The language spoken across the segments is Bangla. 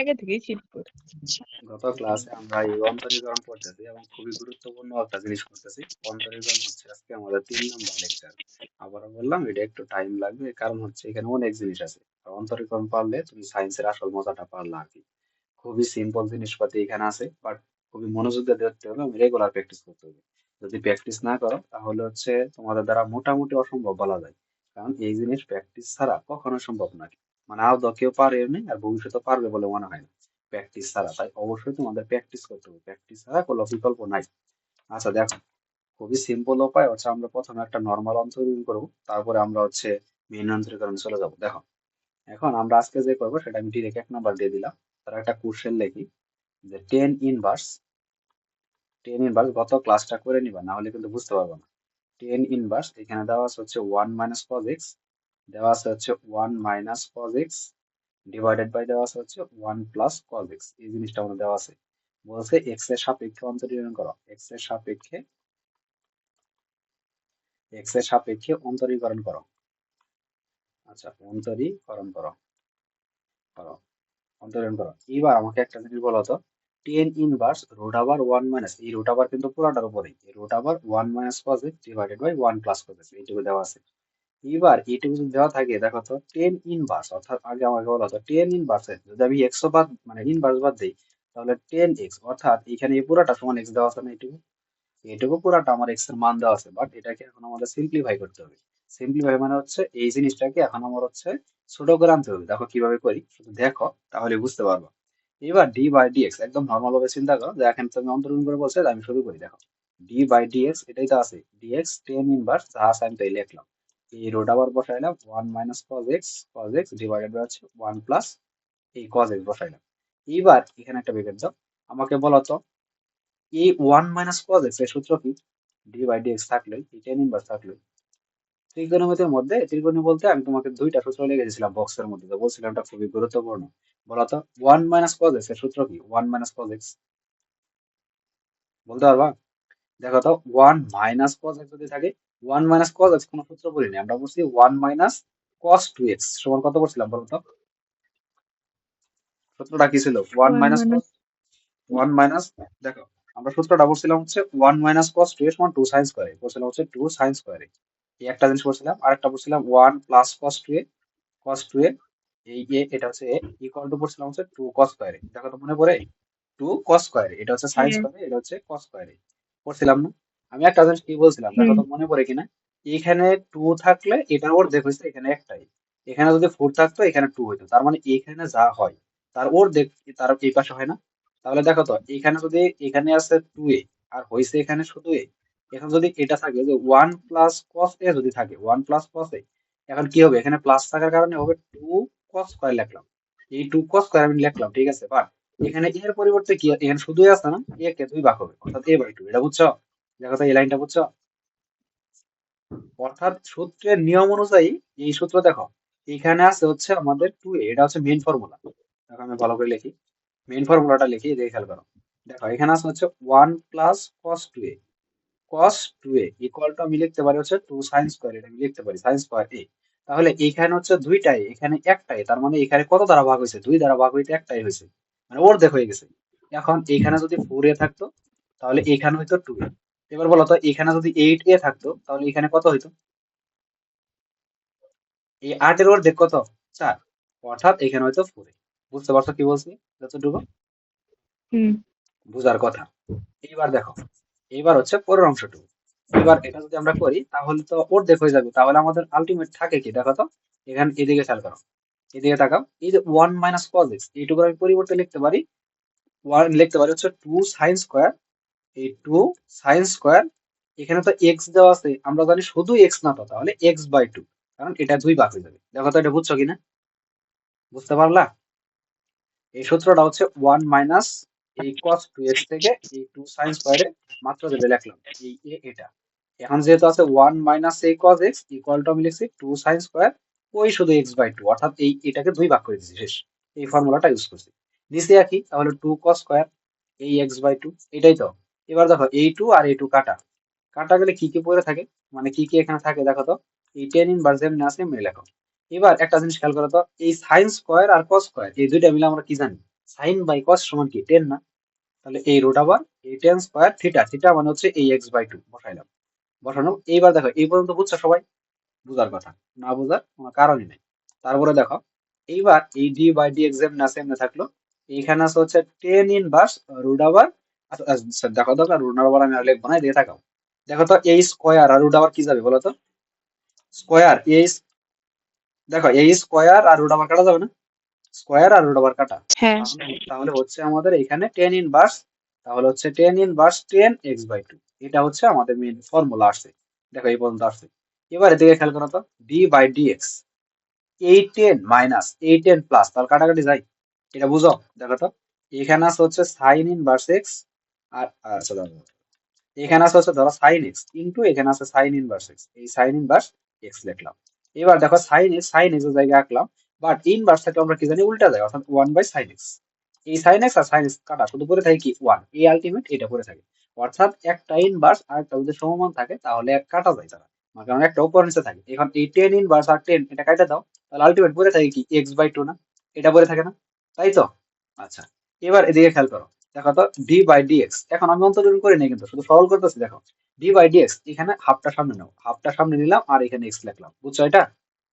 আগে থেকেই শিখবো। গত ক্লাসে আমরা এই অন্তরীকরণ পড়তেছি এবং খুবই গুরুত্বপূর্ণ একটা জিনিস করতেছি। অন্তরীকরণ হচ্ছে আজকে আমাদের 3 নম্বর লেকচার। আবারও বললাম এটা একটু টাইম লাগবে, কারণ হচ্ছে এখানে অনেক জিনিস আছে। আর অন্তরীকরণ পারলে তুমি সায়েন্সের আসল মজাটা পারলা আর কি। খুবই সিম্পল জিনিসপাতি এখানে আছে, বাট খুবই মনোযোগ দিয়ে দেখতে হবে, রেগুলার প্র্যাকটিস করতে হবে। যদি প্র্যাকটিস না করো তাহলে হচ্ছে তোমাদের দ্বারা মোটামুটি অসম্ভব বলা যায়, কারণ এই জিনিস প্র্যাকটিস ছাড়া কখনো সম্ভব নয়। মানে আদৌ কেউ পারে এমনি, আর ভবিষ্যতে পারবে বলে মনে হয় না প্র্যাকটিস ছাড়া। তাই অবশ্যই তোমাদের প্র্যাকটিস করতে হবে, প্র্যাকটিস ছাড়া কোনো বিকল্প নাই। আচ্ছা দেখো, খুবই সিম্পল উপায় হচ্ছে আমরা প্রথমে একটা নর্মাল অন্তরীকরণ করবো, তারপরে আমরা হচ্ছে মেইন অন্তরীকরণে চলে যাবো। দেখো, এখন আমরা আজকে যে করবো সেটা আমি ডিরেক্ট 1 নম্বর দিয়ে দিলাম। তার একটা কোশ্চেন লিখি যে টেন ইনভার্স গত ক্লাসটা করে নিবা, না হলে কিন্তু বুঝতে পারবো না। টেন ইনভার্স এখানে দেওয়া আছে হচ্ছে 1 - cos x, দেওয়া আছে হচ্ছে 1 - cos x, ডিভাইডেড বাই দেওয়া আছে হচ্ছে 1 + cos x। এই জিনিসটা আমাদের দেওয়া আছে। বলছে এক্স এর সাপেক্ষে অন্তরীকরণ করো, এক্স এর সাপেক্ষে অন্তরীকরণ করো। আচ্ছা, অন্তরীকরণ করো করো অন্তরীকরণ করো। এবার আমাকে একটা জিনিস বলো তো, টেন ইনভার্স রুট আবার ওয়ান মাইনাস, এই রুট আবার কিন্তু পুরাটার উপরেই, এই রুট আবার 1 - cos x divided by 1 + cos x, এইটুকু দেওয়া আছে। এবার এইটুকু যদি দেওয়া থাকে, দেখো তো টেন ইনভার্স, অর্থাৎ আগে আমাকে বলা হতো টেন ইনভার্সের যদি আমি এক্স বাদ মানে ইনভার্স বাদ দিই, তাহলে 10x, অর্থাৎ এখানে এই পুরাটা সমান এক্স দেওয়া আছে না, এইটুকু এইটুকু পুরাটা আমার এক্স এর মান দেওয়া আছে। বাট এটাকে এখন আমাদের সিম্পলিফাই করতে হবে। সিম্পলিফাই মানে হচ্ছে এই জিনিসটাকে এখন আমার হচ্ছে ছোট করে আনতে হবে। দেখো কিভাবে করি, শুধু দেখো তাহলে বুঝতে পারবো। এবার ডি বাই ডিএক্স একদম নর্মাল ভাবে চিন্তা করো, যে এখন তুমি অন্তরণ করে বলছে, আমি শুরু করি। দেখো, ডি বাই ডিএক্স এটাই তো আছে, ডিএক্স টেন ইনভার্স যা আছে আমি তাই লিখলাম। এই রোড আবার বসাইলাম 1 - cos x ডিভাইডেড বাই হচ্ছে 1 + এই cos x বসাইলাম। এবার এখানে একটা ব্র্যাকেট দাও। আমাকে বলো তো, এই 1 - cos x এর সূত্র কি? ডি বাই ডিএক্স থাকলে, এই টেন ইনভার্স থাকলে, ত্রিকোণমিতির মধ্যে ত্রিকোণী বলতে আমি তোমাকে দুইটা সূত্র লিখে দিয়েছিলাম বক্সের মধ্যে, তো বলছিলাম এটা খুবই গুরুত্বপূর্ণ। বলতো 1 - cos x এর সূত্র কি? 1 - cos x বলতে পারবা? দেখো তো, 1 - cos x যদি থাকে, 1 - cos x কোনো সূত্র বলিনি, আমরা বলছি 1 - cos 2x সমান কত করছিলাম বলতো? সূত্রটা কি ছিল? One one minus minus one minus দেখো, আমরা সূত্রটা বলছিলাম হচ্ছে 1 - cos 2 সমান 2 sin স্কোয়ার, বলছিলাম হচ্ছে 2 sin স্কোয়ার। এই একটা জিনিস বলছিলাম, আরেকটা বলছিলাম 1 + cos 2a, এই এটা হচ্ছে ইকুয়াল টু বলছিলাম হচ্ছে 2 cos স্কোয়ার। দেখো তো মনে পড়ে? 2 cos স্কোয়ার, এটা হচ্ছে সাইন হ্যাঁ। স্কোয়ার, এটা হচ্ছে কস স্কোয়ার। পড়ছিলাম না? আমি একটা জিনিস কি বলছিলাম, দেখো হুম। তো মনে পড়ে কিনা? এখানে টু থাকলে এটার অর্ধেক হয়েছে এখানে একটাই, এখানে যদি ফোর থাকতো এখানে টু হইতো, তার মানে এখানে যা হয় তার অর্ধেক তার এই পাশে হয় না? তাহলে দেখো তো, এখানে যদি এখানে আছে 2a আর হয়েছে এখানে শুধু a, এখন যদি এটা থাকে যে 1 + cos a, যদি থাকে 1 + cos a, এখন কি হবে? এখানে প্লাস থাকার কারণে হবে 2 cos স্কোয়ার লিখলাম। এই 2 cos স্কোয়ার আমি লিখলাম, ঠিক আছে। বাট এখানে এর পরিবর্তে কি এখানে শুধুই আছে না, এ কে 2 ভাগ হবে, অর্থাৎ a/2, এটা বুঝছো? দেখো তো এই লাইনটা বুঝছো? অর্থাৎ সূত্রের নিয়ম অনুযায়ী এই সূত্র দেখো, এখানে আছে হচ্ছে আমাদের 2a, এটা হচ্ছে মেইন ফর্মুলা। দেখো আমি ভালো করে লিখি, মেইন ফর্মুলাটা লিখি, দেখে খেয়াল করো। দেখো এখানে আছে হচ্ছে 1 + cos 2a, cos 2a equal to আমি লিখতে পারি হচ্ছে 2 sin স্কোয়ার, এটা আমি লিখতে পারি sin স্কোয়ার a। তাহলে এখানে হচ্ছে দুইটাই, এখানে একটাই, তার মানে এখানে কত দ্বারা ভাগ হয়েছে? 2 দ্বারা ভাগ হইতে একটাই হয়েছে, মানে অর্ধেক হয়ে গেছে। এখন এখানে যদি 4a থাকতো তাহলে এখানে হইতো 2a। এবার বলো তো, এখানে যদি 8a থাকতো তাহলে এখানে কত হইতো? এই 8 এর অর্ধেক কত? 4, অর্থাৎ এখানে হয়তো 4a। বুঝতে পারছো কি বলছি যতটুকু? হুম। বুঝার কথা। এইবার দেখো, এইবার হচ্ছে পরের অংশটুকু। এবার এটা যদি আমরা করি তাহলে তো অর্ধেক হয়ে যাবে, তাহলে আমাদের আলটিমেট থাকে কি দেখো তো। এখানে এদিকে খেয়াল করো, এদিকে তাকাও। এই যে 1 - cos x, এইটুকু আমি পরিবর্তে লিখতে পারি, লিখতে পারি হচ্ছে 2 sin স্কোয়ার। এই 2 sin স্কোয়ার, এখানে তো এক্স দেওয়া আছে, আমরা জানি শুধু এক্স না তো, তাহলে x/2, কারণ এটা 2 ভাগ হয়ে যাবে। দেখো তো এটা বুঝছো কিনা? বুঝতে পারলা? এই সূত্রটা হচ্ছে 1 - এই cos 2x থেকে এই 2 sin স্কোয়ারে মাত্র যেটা লিখলাম, এই এটা। এখন যেহেতু আছে 1 - এই cos x ইকুয়াল টু আমি লিখছি 2 sin স্কোয়ার, ওই শুধু x/2, অর্থাৎ এই এটাকে 2 ভাগ করে দিচ্ছি, শেষ। এই ফর্মুলাটা ইউজ করছি। নিচে একই, তাহলে 2 cos স্কোয়ার এই x/2, এটাই তো। এবার দেখো এই 2 আর এই 2 কাটা, কাটা গেলে কি কি পড়ে থাকে, মানে কি কি এখানে থাকে দেখো তো। এই টেন ইনভার্স যেমনি আছে এমনি লেখো। এবার একটা জিনিস খেয়াল করো তো, এই সাইন স্কোয়ার আর কস স্কোয়ার এই দুইটা মিলে আমরা কি জানি? সাইন বাই কস সমান কি 10 না? তাহলে এই রুট আবার এই টেন স্কোয়ার থিটা, থিটা মানে হচ্ছে এই x/2 বসাইলাম। বসানো, এইবার দেখো এই পর্যন্ত বুঝছো সবাই? বুঝার কথা, না বুঝার কোনো কারণই নেই। তারপরে দেখো এইবার এই ডি বাই ডি এক্স এমনি আছে এমনি থাকলো, এইখানে আছে হচ্ছে টেন ইনভার্স রুট আবার। আচ্ছা দেখো দেখো রুট আবার আমি আর লিখবো না, দিয়ে থাকাও। দেখো তো এই স্কোয়ার আর রুট আবার কি যাবে বলো তো? স্কোয়ার এই, দেখো এই স্কোয়ার আর রুট আবার কাটা যাবে না? স্কোয়ার আর রুট আবার কাটা। হ্যাঁ। তাহলে হচ্ছে আমাদের এখানে টেন ইনভার্স, তাহলে হচ্ছে টেন ইনভার্স 10x/2, এটা হচ্ছে আমাদের মেইন ফর্মুলা আসছে। দেখো এই পর্যন্ত আসছে। এবার এদিকে খেয়াল করো তো, ডি বাই ডিএক্স, এই 10 মাইনাস এই 10 প্লাস, তাহলে কাটাকাটি যায়, এটা বুঝো। দেখো তো এখানে আছে হচ্ছে সাইন ইনভার্স এক্স, আর আচ্ছা দেখো এখানে আছে হচ্ছে ধরো সাইন এক্স ইন্টু এখানে আছে সাইন ইনভার্স এক্স, এই সাইন ইনভার্স এক্স লিখলাম। এবার দেখো সাইন এক্স এর জায়গায় আঁকলাম, বাট ইনভার্স থেকে আমরা কি জানি উল্টা যায়, অর্থাৎ 1/sin x। এই সাইন এক্স আর সাইন এক্স কাটা, শুধু পড়ে থাকে কি 1, এই আলটিমেট এটা পড়ে থাকে। অর্থাৎ একটা ইনভার্স আর একটা যদি সমমান থাকে তাহলে এক কাটা যায় তারা, কারণ একটা উপর নিচে থাকে। এখন এই 10 ইনভার্স আর 10 এটা কাটা দাও, তাহলে আলটিমেট পড়ে থাকে কি x/2 না? এটা পড়ে থাকে না? তাই তো? আচ্ছা, এবার এদিকে খেয়াল করো, দেখো তো ডি বাই ডিএক্স, এখন আমি অন্তর্জন করি নাই কিন্তু, শুধু সরল করতেছি। দেখো ডি বাই ডিএক্স, এখানে হাফটা সামনে নাও, হাফটা সামনে নিলাম আর এখানে এক্স লিখলাম, বুঝছো এটা?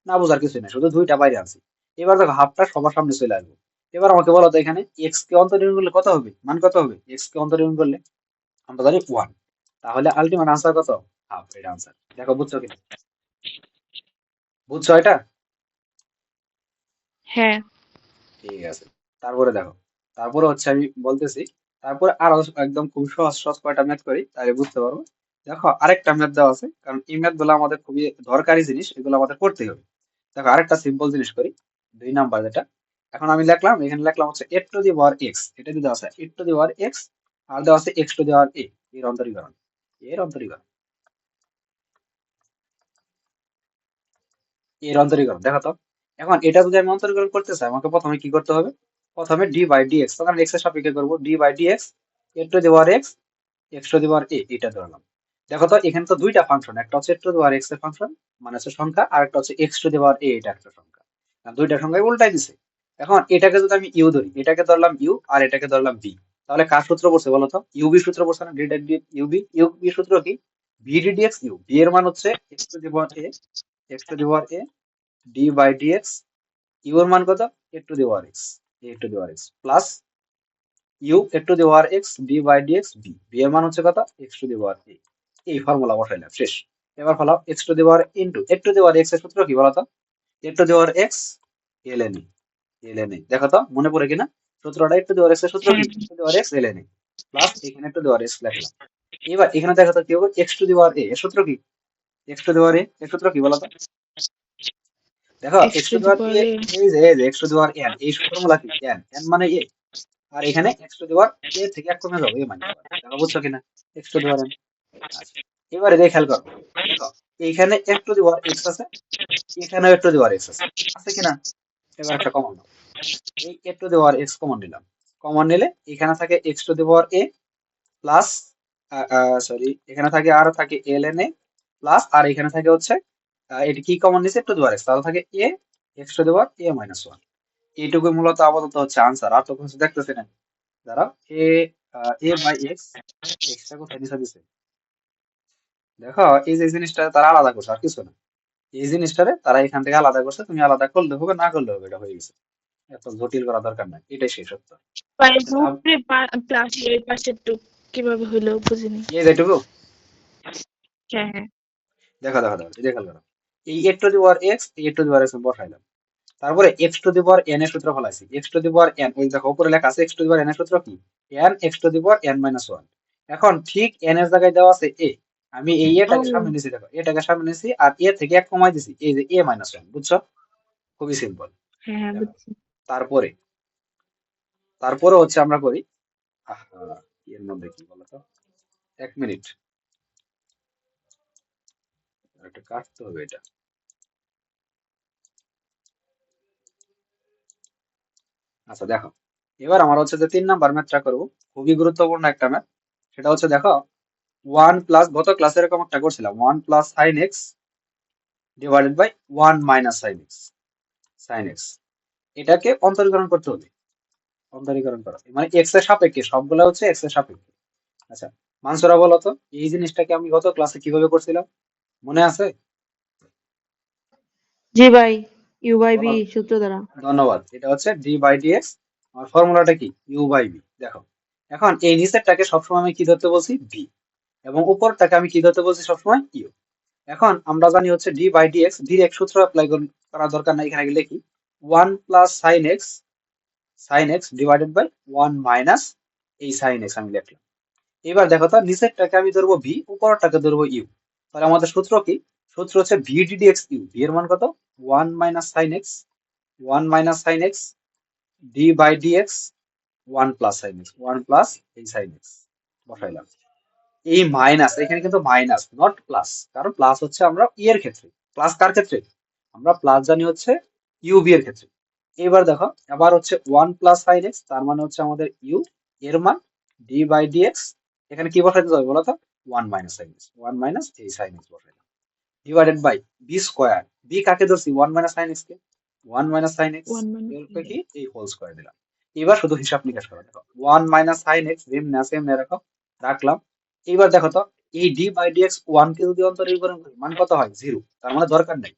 না বোঝার কিছু না, শুধু দুইটা বাইরে আনছি। এবার দেখো হাফটা সবার সামনে চলে আসবে। এবার আমাকে বলো তো এখানে এক্স কে অন্তর্জন করলে কত হবে, মান কত হবে? এক্স কে অন্তর্জন করলে আমরা জানি 1, তাহলে আলটিমেট আনসার কত? হাফ, এটা আনসার। দেখো বুঝছো কি? বুঝছো এটা? হ্যাঁ। ঠিক আছে। তারপরে দেখো, তারপরে হচ্ছে আমি বলতেছি, তারপরে আরো একদম খুব সহজ সহজ কয়টা ম্যাথ করি তাহলে বুঝতে পারবো। দেখো আরেকটা ম্যাথ দেওয়া আছে, কারণ এই ম্যাথ গুলো আমাদের খুবই দরকারি জিনিস, এগুলো আমাদের করতেই হবে। দেখো আরেকটা সিম্পল জিনিস করি, 2 নাম্বার যেটা। এখন আমি লিখলাম, এখানে লিখলাম হচ্ছে এ টু দি পাওয়ার এক্স, এটা দিয়ে দেওয়া আছে এ টু দি পাওয়ার এক্স, আর দেওয়া আছে এক্স টু দি পাওয়ার এ, এর অন্তরীকরণ, এর অন্তরীকরণ, এর অন্তরীকরণ। দেখো তো এখন এটা যদি আমি অন্তরীকরণ করতে চাই, আমাকে প্রথমে কি করতে হবে? প্রথমে ডি বাই ডি এক্স, তখন এক্স এর সাপেক্ষে করবো, d by D x a to the power x, x to the power a, এটা ধরলাম। দেখো তো এখানে তো দুইটা ফাংশন, একটা হচ্ছে টু দি পাওয়ার এক্স এর ফাংশন মানে হচ্ছে সংখ্যা, আর একটা হচ্ছে x to the power a, এটা একটা সংখ্যা। আর দুইটা সংখ্যায় উল্টাই দিছে। এখন এটাকে যদি আমি ইউ ধরি, এটাকে ধরলাম ইউ আর এটাকে ধরলাম বি, তাহলে কার সূত্র পড়ছে বলো তো? ইউবি সূত্র পড়ছে না? ডি ইউবি, ইউবি সূত্র কি? V d d x u, v এর মান হচ্ছে x to the power a, x to the power a d by D x, u এর মান কত? A to the power x, a to the power x plus u a to the power x D by D x v, v এর মান হচ্ছে কত? X to the power a. এই ফর্মুলা বসাইলাম, শেষ। এবার ফলাও x to the power into a to the power x এর সূত্র কি বলতো? A to the power x l n a, l n a. দেখো তো মনে পড়ে কিনা সূত্রটা? এ টু দি পাওয়ার এক্স এর সূত্র কি? হ্যাঁ। A to the power x l n a plus এখানে টু দি পাওয়ার এক্স লিখলাম। এবার এখানে দেখো তো কি হবে? এক্স টু দি পাওয়ার এ এর সূত্র কি? এক্স টু দি পাওয়ার এ এর সূত্র কি বলতো? দেখো x x to to the the power a, power a. এই যে x to the power n, এই ফর্মুলা কি? এন, এন মানে এ, আর এখানে এক্স টু দি পাওয়ার এ থেকে এক কমে যাবে, এ মাইনাস ওয়ান। দেখো বুঝছো কিনা? X to the power n. আচ্ছা, এবারে দেখে খেয়াল করো, দেখো এইখানে x to the power x আছে, এখানে x to the power x আছে, আছে কিনা? এবার একটা কমন নাও, এই a to the power x common নিলাম। কমন নিলে এখানে থাকে x to the power a plus, sorry এখানে থাকে আরো থাকে এল এন এ প্লাস, আর এখানে থাকে হচ্ছে এটা কি কমন নিছে? টু দি পাওয়ার এক্স, তাহলে থাকে a x to the power a minus one. এইটুকু মূলত আপাতত হচ্ছে আনসার, আর তো কিছু দেখতেছি না। দাঁড়াও, এ এ বাই এক্স, এক্সটা কোথায় নিচে দিছে? দেখো এই যে জিনিসটা তারা আলাদা করছে, আর কিছু না। এই জিনিসটারে তারা এখান থেকে আলাদা করছে, তুমি আলাদা করলে হবে, না করলে হবে, এটা হয়ে গেছে। এত জটিল করা দরকার নাই, এটাই শেষ সত্য। আচ্ছা, রুটে প্লাস এর পাশের টু কিভাবে হলো বুঝিনি। এই যেটুকু, হ্যাঁ হ্যাঁ। দেখো দেখো দেখো এই দেখো দেখো, এই a to the power x, এই a to the power x বসাইলাম। তারপরে x to the power n এর সূত্র ফলাইছি, x to the power n, ওই দেখো উপরে লেখা আছে x to the power n এর সূত্র কি? N x to the power n minus one. এখন ঠিক এন এর জায়গায় দেওয়া আছে এ, আমি এই ও এটাকে সামনে নিছি, দেখো এটাকে সামনে নিছি আর এ থেকে এক কমাই দিছি, এই যে এ মাইনাস ওয়ান, বুঝছো? খুবই সিম্পল। হ্যাঁ হ্যাঁ দেখো বুঝছি। তারপরে, তারপরে হচ্ছে আমরা করি, আহা, এর মধ্যে কি বলতো, 1 মিনিট, একটা কাটতে হবে এটা। আচ্ছা দেখো, এবার আমার হচ্ছে যে 3 নাম্বার ম্যাথটা করবো, খুবই গুরুত্বপূর্ণ একটা ম্যাথ। সেটা হচ্ছে দেখো, ওয়ান প্লাস, গত ক্লাসে এরকম একটা করছিলাম, one plus sine X divided by one minus sine X, sine X, এটাকে অন্তরীকরণ করতে হবে। অন্তরীকরণ করো, মানে এক্স এর সাপেক্ষে, সবগুলা হচ্ছে এক্স এর সাপেক্ষে। আচ্ছা, মানসুরা বলো তো এই জিনিসটাকে আমি গত ক্লাসে কিভাবে করছিলাম, মনে আছে? জি ভাই, ইউ বাই বি বলো। সূত্র দ্বারা। ধন্যবাদ। এটা হচ্ছে ডি বাই ডি এক্স। আর ফর্মুলাটা কি? U by V. দেখো, এখন এই নিচেরটাকে সবসময় আমি কি ধরতে বলছি? ভি। এবং উপরটাকে আমি কি ধরতে বলছি সবসময়? ইউ। এখন আমরা জানি হচ্ছে D by D X, direct সূত্র অ্যাপ্লাই করার দরকার নাই, এখানে লিখি 1 plus sine X divided by 1 minus এই সাইন এক্স আমি লিখলাম। এবার দেখো তো নিচেরটাকে আমি ধরবো ভি, উপরটাকে ধরবো ইউ। তাহলে আমাদের সূত্র কি? সূত্র হচ্ছে V D x U. V এর মান কত? 1 minus sine x, 1 minus sine X D by D X 1 plus sine x, 1 plus এই সাইন এক্স বসাইলাম। এই মাইনাস, এখানে কিন্তু মাইনাস নট প্লাস, কারণ প্লাস হচ্ছে আমরা ই এর ক্ষেত্রে, প্লাস কার ক্ষেত্রে? আমরা প্লাস জানি হচ্ছে ইউবি এর ক্ষেত্রে। এবার দেখো, আবার হচ্ছে 1 প্লাস সাইন এক্স, তার মানে হচ্ছে আমাদের ইউ এর মান ডি বাই ডি এক্স। এখানে কি বসাইতে হবে বলো তো? 1 মাইনাস সাইন এক্স, 1 মাইনাস এই সাইন এক্স বসাইলাম, divided by b square. B কাকে ধরছি? 1 মাইনাস সাইন এক্স কে। 1 মাইনাস সাইন এক্স 1 এর মাইনাস উপরে কি এই হোল স্কোয়ার দিলাম। এবার শুধু হিসাব নিকাশ করো। দেখো 1 মাইনাস সাইন এক্স সেম রাখো, রাখলাম। এইবার দেখো তো এই D by D x one কে যদি অন্তরীকরণ করি মান কত হয়? 0। তার মানে দরকার নেই।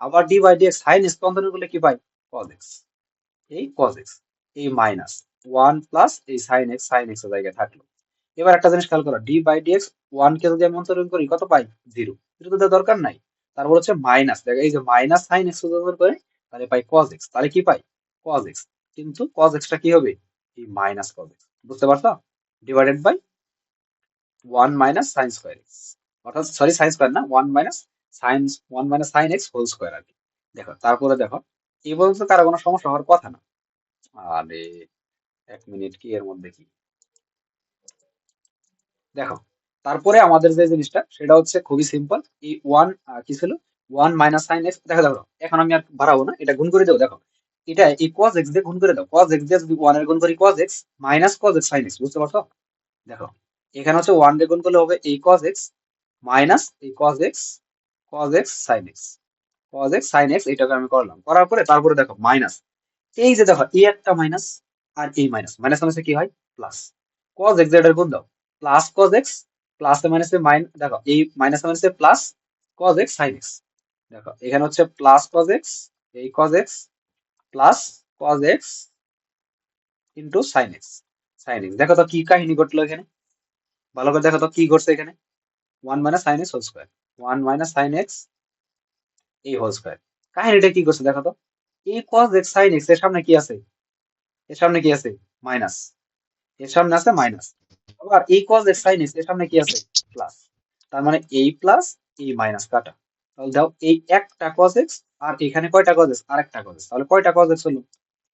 আবার d by D x sine x অন্তরীকরণ করলে কি পাই? Cos x. এই কজ এক্স, এই মাইনাস 1 প্লাস এই সাইন এক্স এর জায়গায় থাকলো। এবার একটা জিনিস খেয়াল করো, d by D x one কে যদি আমি অন্তরীকরণ করি কত পাই? 0। 0 তো দেওয়ার দরকার নাই। তারপর হচ্ছে মাইনাস, দেখো এই যে মাইনাস সাইন এক্স অন্তরীকরণ করে তাহলে পাই কজ এক্স। তাহলে কি পাই? Cos x. কিন্তু কজ এক্সটা কি হবে? এই মাইনাস কজ এক্স, বুঝতে পারছো? Divided by 1 minus sine square x, অর্থাৎ সরি সাইন স্কোয়ার না, 1 minus sine x whole square আর কি। দেখো তারপরে দেখো, এই পর্যন্ত কারো কোনো সমস্যা হওয়ার কথা না। আরে 1 মিনিট, কি এর মধ্যে কি? দেখো, তারপরে আমাদের যে জিনিসটা সেটা হচ্ছে খুবই সিম্পল। এই কি ছিল? 1 মাইনাস সাইন এক্স। দেখো দেখো, এখন আমি আর বাড়াবো না, এটা গুণ করে দাও। দেখো, এটা এই কজ এক্স দিয়ে গুণ করে দাও। কজ এক্স দিয়ে যদি 1 এর গুণ করি cos X minus cos X sine X, বুঝতে পারছো? দেখো, এখানে হচ্ছে 1 দিয়ে গুণ করলে হবে এই কজ এক্স মাইনাস এই কজ এক্স সাইন এক্স, এটাকে আমি করলাম। করার পরে তারপরে দেখো মাইনাস, এই যে দেখো এই একটা মাইনাস আর এই মাইনাস, মাইনাস মাইনাসে কি হয়? প্লাস। কজ এক্স এর গুণ দাও, প্লাস কজ এক্স, প্লাস মাইনাসে মাইন, দেখো এই মাইনাস মাইনাসে plus cos X sine X. দেখো এখানে হচ্ছে প্লাস কজ এক্স, এই cos X plus cos X into sine X. দেখো তো কি কাহিনী ঘটলো এখানে, ভালো করে দেখো তো কি ঘটছে এখানে। 1 minus sine x whole square, 1 minus sine X এই হোল স্কোয়ার। কাহিনীটা কি করছে দেখো তো, এই কজ এক্স সাইন এক্স এর সামনে কি আছে? এর সামনে কি আছে? মাইনাস। এর সামনে আছে মাইনাস। আবার এই কজ এক্স সাইন এক্স এর সামনে কি আছে? প্লাস। তার মানে এই প্লাস এই মাইনাস কাটা। তাহলে দাও এই একটা কজ এক্স আর এখানে কয়টা কজ এক্স? আরেকটা কজ এক্স। তাহলে কয়টা কজ এক্স হলো?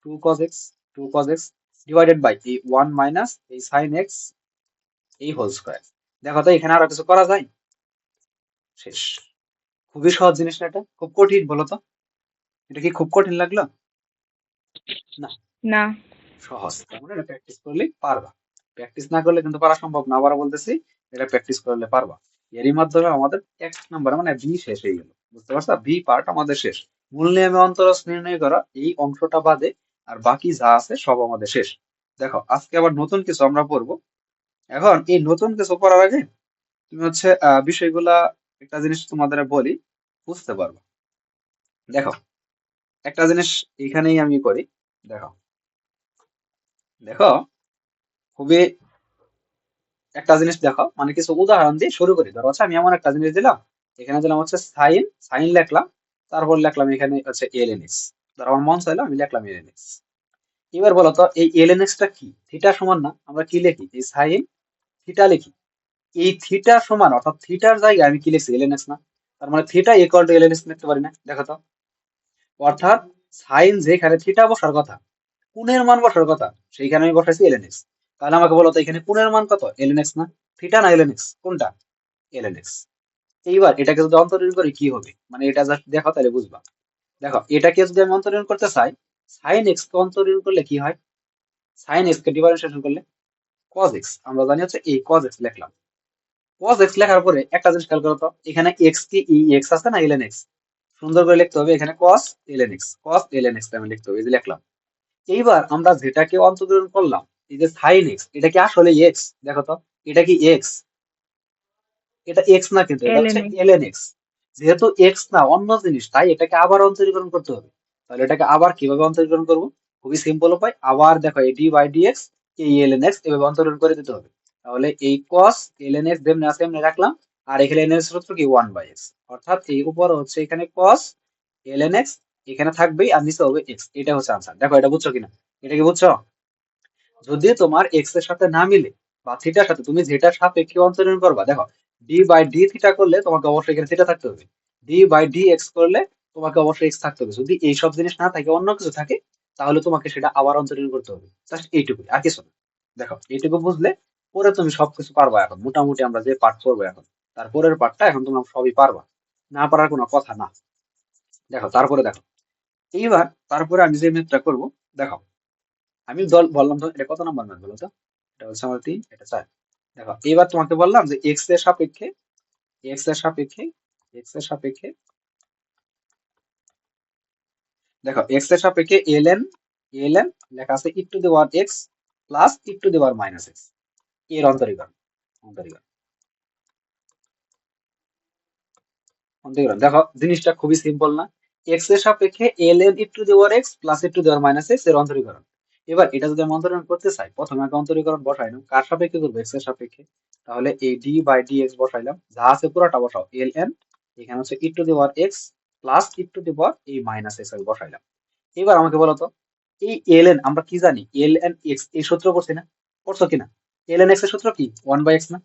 2 cos X, 2 cos X divided by এই 1 মাইনাস এই সাইন এক্স এই হোল স্কোয়ার। দেখো তো এখানে আরো কিছু করা যায়? শেষ। খুবই সহজ জিনিস না, এটা খুব কঠিন বলো তো? এটা কি খুব কঠিন লাগলো? না, না। সহজ। তার মানে এটা প্র্যাকটিস করলেই পারবা। প্র্যাকটিস না করলে কিন্তু পারা সম্ভব না, আবার বলতেছি, এটা প্র্যাকটিস করলে পারবা। এরই মাধ্যমে আমাদের 1 নাম্বার মানে বি শেষ হয়ে গেল, বুঝতে পারছো? বি পার্ট আমাদের শেষ। মূল নিয়মে অন্তরজ নির্ণয় করা এই অংশটা বাদে আর বাকি যা আছে সব আমাদের শেষ। দেখো আজকে আবার নতুন কিছু আমরা পড়বো। এখন এই নতুন কিছু পড়ার আগে তুমি হচ্ছে বিষয়গুলা, একটা জিনিস তোমাদের বলি, বুঝতে পারবো। দেখো একটা জিনিস এখানেই আমি করি। দেখো, দেখো খুবই একটা জিনিস দেখো, মানে কিছু উদাহরণ দিয়ে শুরু করি। ধরো হচ্ছে আমি এমন একটা জিনিস দিলাম, এখানে দিলাম হচ্ছে সাইন, সাইন লিখলাম, তারপর লিখলাম এখানে হচ্ছে এলএনএক্স। ধরো আমার মন চাইলো আমি লিখলাম এলএনএক্স। এবার বলো তো এই এলএনএক্স টা কি? থিটা সমান না? আমরা কি লিখি? এই সাইন থিটা লিখি। এই থিটা সমান, অর্থাৎ থিটার জায়গায় আমি কি লিখছি? এলএনএক্স না? তার মানে থিটা ইকুয়াল টু এলএনএক্স লিখতে পারি না? দেখো তো, অর্থাৎ সাইন যেখানে থিটা বসার কথা, কোণের মান বসার কথা, সেইখানে আমি বসাইছি এলএনএক্স। তাহলে আমাকে বলো তো এখানে কোণের মান কত? এলএনএক্স না? থিটা না এলএনএক্স, কোনটা? এলএনএক্স। এইবার এটাকে যদি অন্তরীণ করি কি হবে, মানে এটা জাস্ট দেখো তাহলে বুঝবা। দেখো এটাকে যদি আমি অন্তরীণ করতে চাই, সাইন এক্স কে অন্তরীণ করলে কি হয়? সাইন এক্স কে ডিফারেন্সিয়েশন করলে কজ এক্স, আমরা জানি হচ্ছে এই কজ এক্স লিখলাম। কজ এক্স লেখার পরে একটা জিনিস খেয়াল করো তো, এখানে এক্স কি ই এক্স আছে না এলএন এক্স? সুন্দর করে লিখতে হবে এখানে কস এলএন এক্স, কস এলএন এক্স আমি লিখতে হবে, এই যে লিখলাম। এইবার আমরা যেটাকে অন্তর্গ্রহণ করলাম, এই যে সাইন এক্স, এটা কি আসলে এক্স? দেখো তো, এটা কি এক্স? এটা এক্স না, কিন্তু এটা হচ্ছে এলএনএ। LN X. যেহেতু এক্স না, অন্য জিনিস, তাই এটাকে আবার অন্তরীকরণ করতে হবে। তাহলে এটাকে আবার কিভাবে অন্তরীকরণ করব? খুবই সিম্পল উপায়, আবার দেখো এই ডি বাই ডি এক্স, এই এলএন এক্স এভাবে অন্তরীকরণ করে দিতে হবে। তাহলে এই কস এলএন এক্স যেমনি আছে এমনি রাখলাম, আর এখানে এলএন এক্স সূত্র কি 1/x, অর্থাৎ এই উপর হচ্ছে এখানে কস এলএন এক্স, এখানে থাকবেই আর নিচে হবে এক্স। এটা হচ্ছে আনসার। দেখো এটা বুঝছো কিনা? এটা কি বুঝছো? যদি তোমার এক্স এর সাথে না মিলে বা থিটার সাথে, তুমি যেটার সাপেক্ষে অন্তরীণ করবা, দেখো ডি বাই ডি থিটা করলে তোমাকে অবশ্যই এখানে থিটা থাকতে হবে, ডি বাই ডি এক্স করলে তোমাকে অবশ্যই এক্স থাকতে হবে। যদি এই সব জিনিস না থাকে, অন্য কিছু থাকে, তাহলে তোমাকে সেটা আবার অন্তরীণ করতে হবে। জাস্ট এইটুকুই, আর কিছু না। দেখো এইটুকু বুঝলে পরে তুমি সবকিছু পারবা। এখন মোটামুটি আমরা যে পার্ট করবো এখন, তারপরের পার্টটা এখন তোমরা সবই পারবা, না পারার কোনো কথা না। দেখো তারপরে দেখো, এইবার তারপরে আমি যে ম্যাথটা করবো, দেখো আমি বললাম তো, এটা কত নাম্বার ম্যাথ বলো তো? এটা হচ্ছে আমার 3, এটা 4। দেখো এবার তোমাকে বললাম যে এক্স এর সাপেক্ষে, এক্স এর সাপেক্ষে, এক্স এর সাপেক্ষে, দেখো এক্স এর সাপেক্ষে এলএন, এলএন লেখা আছে e to the power x plus E to the power minus x, এর অন্তরীকরণ, অন্তরীকরণ, অন্তরীকরণ। দেখো জিনিসটা খুবই সিম্পল না? এক্স এর সাপেক্ষে LN E to the power x plus E to the power minus x এর অন্তরীকরণ। এবার এটা যদি আমি অন্তরীকরণ করতে চাই, প্রথমে আগে অন্তরীকরণ বসাই না, কার সাপেক্ষে করবো? এক্স এর সাপেক্ষে। তাহলে এই ডি বাই ডি এক্স বসাইলাম, যা আছে পুরোটা বসাও, এল এন, এখানে হচ্ছে e to the power x plus E to the power এই মাইনাস এক্স আমি বসাইলাম। এবার আমাকে বলো তো, এই এল এন আমরা কি জানি? এল এন এক্স এই সূত্র করছি না? করছো কিনা? এল এন এক্স এর সূত্র কি? 1/x না?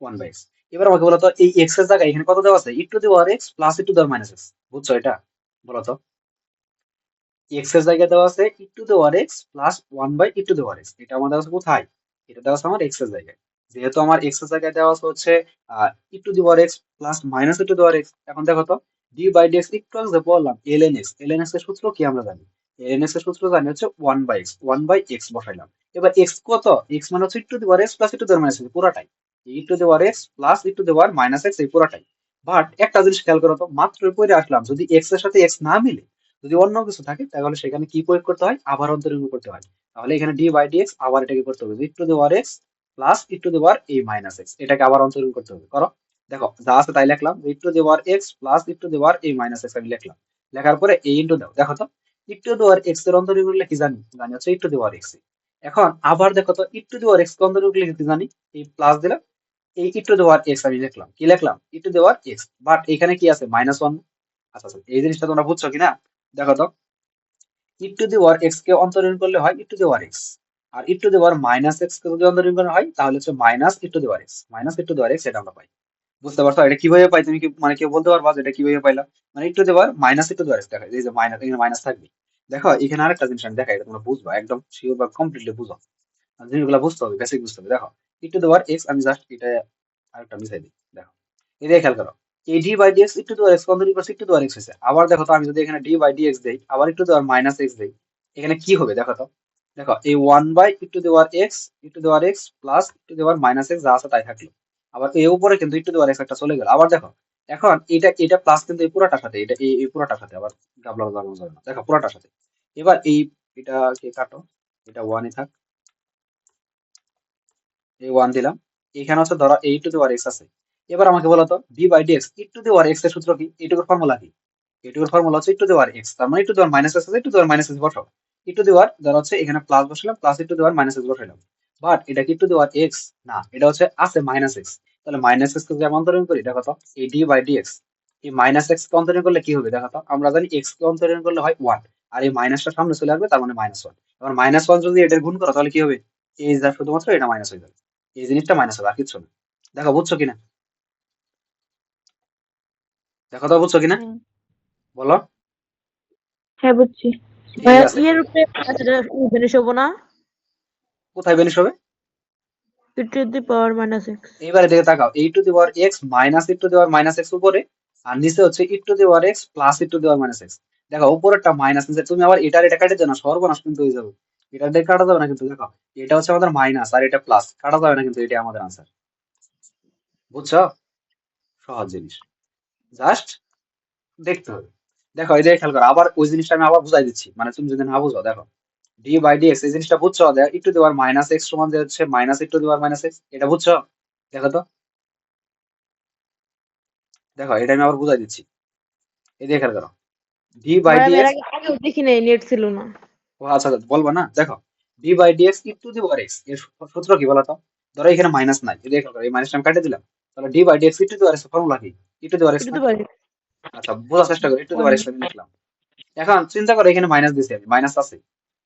1/x। এবার আমাকে বলো তো, এই এক্স এর জায়গায় এখানে কত দেওয়া আছে? E to the power x plus E to the power minus x. বুঝছো এটা? বলো তো, এক্স এর জায়গায় দেওয়া আছে e to the power x plus 1/ই টু দি পাওয়ার এক্স। এটা আমার দেওয়া আছে কোথায়? এটা দেওয়া আছে আমার এক্স এর জায়গায়। যেহেতু আমার এক্স এর জায়গায় দেওয়া আছে হচ্ছে e to the power x plus minus e to the power x, এখন দেখো তো, ডি বাই ডি এক্স একটু আগে যে বললাম L N x, l N x এর সূত্র কি আমরা জানি? এল এন এক্স এর সূত্র জানি হচ্ছে 1/x, 1/x বসাইলাম। এবার এক্স কত? এক্স মানে হচ্ছে e to the power x plus E to the power minus x পুরাটাই, e to the power x plus E to the power minus x এই পুরাটাই। বাট একটা জিনিস খেয়াল করো তো, মাত্র পরে আসলাম, যদি এক্স এর সাথে এক্স না মিলে, যদি অন্য কিছু থাকে, তাহলে সেখানে কি প্রয়োগ করতে হয়? আবার অন্তরীণ করতে হয়। তাহলে এখানে ডি বাই ডি এক্স আবার এটাকে করতে হবে e to the power x plus E to the power এই মাইনাস এক্স, এটাকে আবার অন্তরীণ করতে হবে। করো, দেখো যা আছে তাই লিখলাম, e to the power x plus E to the power এই মাইনাস এক্স আমি লিখলাম। লেখার পরে এই ইন্টু দাও। দেখো তো, e to the power x এর অন্তরীণ করলে কি জানি? জানি হচ্ছে e to the power x. এখন আবার দেখো তো, e to the power x অন্তরীণ করলে কি জানি? এই প্লাস দিলাম, এই e to the power x আমি লিখলাম, কি লিখলাম? E to the power x. But এখানে কি আছে? -1। আচ্ছা আচ্ছা, এই জিনিসটা তোমরা বুঝছো কিনা? দেখো তো, e to the power x কে অন্তরীণ করলে হয় e to the power x, আর e to the power minus x কে যদি অন্তরীণ করা হয়, তাহলে হচ্ছে minus e to the power x, minus e to the power x, এটা আমরা পাই। বুঝতে পারছো এটা কিভাবে পাই? তুমি কি মানে কেউ বলতে পারবা যে এটা কিভাবে পাইলাম? মানে e to the power minus e to the power x, দেখো এই যে মাইনাস, এখানে মাইনাস থাকবে। দেখো এখানে আরেকটা জিনিস আমি দেখাই, এটা তোমরা বুঝবা, একদম শিওর বা কমপ্লিটলি বুঝো। আর জিনিসগুলো বুঝতে হবে, বেসিক বুঝতে হবে। দেখো ই টু দি পাওয়ার এক্স, আমি জাস্ট এটা আরেকটা মিশাই দিই। দেখো এটাই খেয়াল করো, এই D by D x E to the power X continue করছে E to the power x হয়েছে। আবার দেখো তো, আমি যদি এখানে ডি বাই ডি এক্স দেই, আবার e to the power minus x দেই, এখানে কি হবে? দেখো তো, দেখো এই 1/ই to the power x, E to the power x plus E to the power minus x যা আছে তাই থাকলো। আবার এর উপরে কিন্তু ই টু দি পাওয়ার এক্স একটা চলে গেল। আবার দেখো, এখন এটা এটা প্লাস কিন্তু এই পুরাটার সাথে, এটা এই পুরাটার সাথে আবার গাবলা গাবলা যাবে না, দেখো পুরাটার সাথে। এবার এই এটাকে কাটো, এটা 1ই থাক, এই 1 দিলাম। এখানে হচ্ছে ধরো এই টু দি পাওয়ার এক্স আছে। এবার আমাকে বলো তো, D by D x E to the power x এর সূত্র কি? এইটুকুর ফর্মুলা কি? এইটুকুর ফর্মুলা হচ্ছে e to the power x, তার মানে e to the power minus x আছে, e to the power minus x বসাও। ই টু দি পাওয়ার ধরো হচ্ছে এখানে প্লাস বসালাম, plus E to the power minus x বসাইলাম। বাট এটা কি ই টু দি পাওয়ার এক্স? না, এটা হচ্ছে আছে মাইনাস এক্স। তাহলে মাইনাস এক্স কে যদি আমি অন্তরীণ করি, দেখো তো, এই ডি বাই ডি এক্স, এই মাইনাস এক্স কে অন্তরীণ করলে কি হবে? দেখো তো, আমরা জানি এক্স কে অন্তরীণ করলে হয় 1, আর এই মাইনাসটা সামনে চলে আসবে, তার মানে -1। এবার -1 যদি এটার গুণ করো, তাহলে কি হবে? এই যা শুধুমাত্র এটা মাইনাস হয়ে যাবে, এই জিনিসটা মাইনাস হবে, আর কিচ্ছু না। দেখো বুঝছো কিনা? দেখো তো বুঝছো কিনা? হুম। বলো। হ্যাঁ, বুঝছি। এই ভাইয়া আছে, ইয়ের উপরে সেটা জিনিস হবো না? কোথায় বেনিশ হবে? E to the power minus x. এইবারে দিকে তাকাও, e to the power x minus e to the power minus x উপরে, আর নিচে হচ্ছে e to the power x plus E to the power minus x. দেখো উপরেরটা মাইনাস, নিচে তুমি আবার এটার এটা কাটে দাও না, সর্বনাশ কিন্তু হয়ে যাবে। এটা দিয়ে কাটা যাবে না কিন্তু। দেখো এটা হচ্ছে আমাদের মাইনাস আর এটা প্লাস, কাটা যাবে না কিন্তু, এটা আমাদের আনসার। বুঝছো? সহজ জিনিস, জাস্ট দেখতে হবে। দেখো এই দিকে খেয়াল করো, আবার ওই জিনিসটা আমি আবার বুঝাই দিচ্ছি, মানে তুমি যদি না বুঝো, দেখো ডি বাই ডি এক্স এই জিনিসটা বুঝছো? E to the power minus x সমান যে হচ্ছে minus e to the power minus x, এটা বুঝছো? দেখো তো, দেখো এটা আমি আবার বুঝাই দিচ্ছি, এই দেখে করো। ডি বাই ভাই ডি আমি এর এক্স, আগে আগেও দেখি নাই, নেট ছিল না। ও আচ্ছা আচ্ছা, বলবো না, দেখো D by D x E to the power x এর সূত্র কি বলো তো? ধরো এখানে মাইনাস নাই, এই দেখো এই মাইনাসটা আমি কাটিয়ে দিলাম, তাহলে D by D x E to the power X formula কি? ই টু দি পাওয়ার এক্স এটা না? তো পারি। আচ্ছা বোঝার চেষ্টা করি, e to the one power x আমি লিখলাম। এখন চিন্তা করো এখানে মাইনাস দিছি আমি, মাইনাস আছে,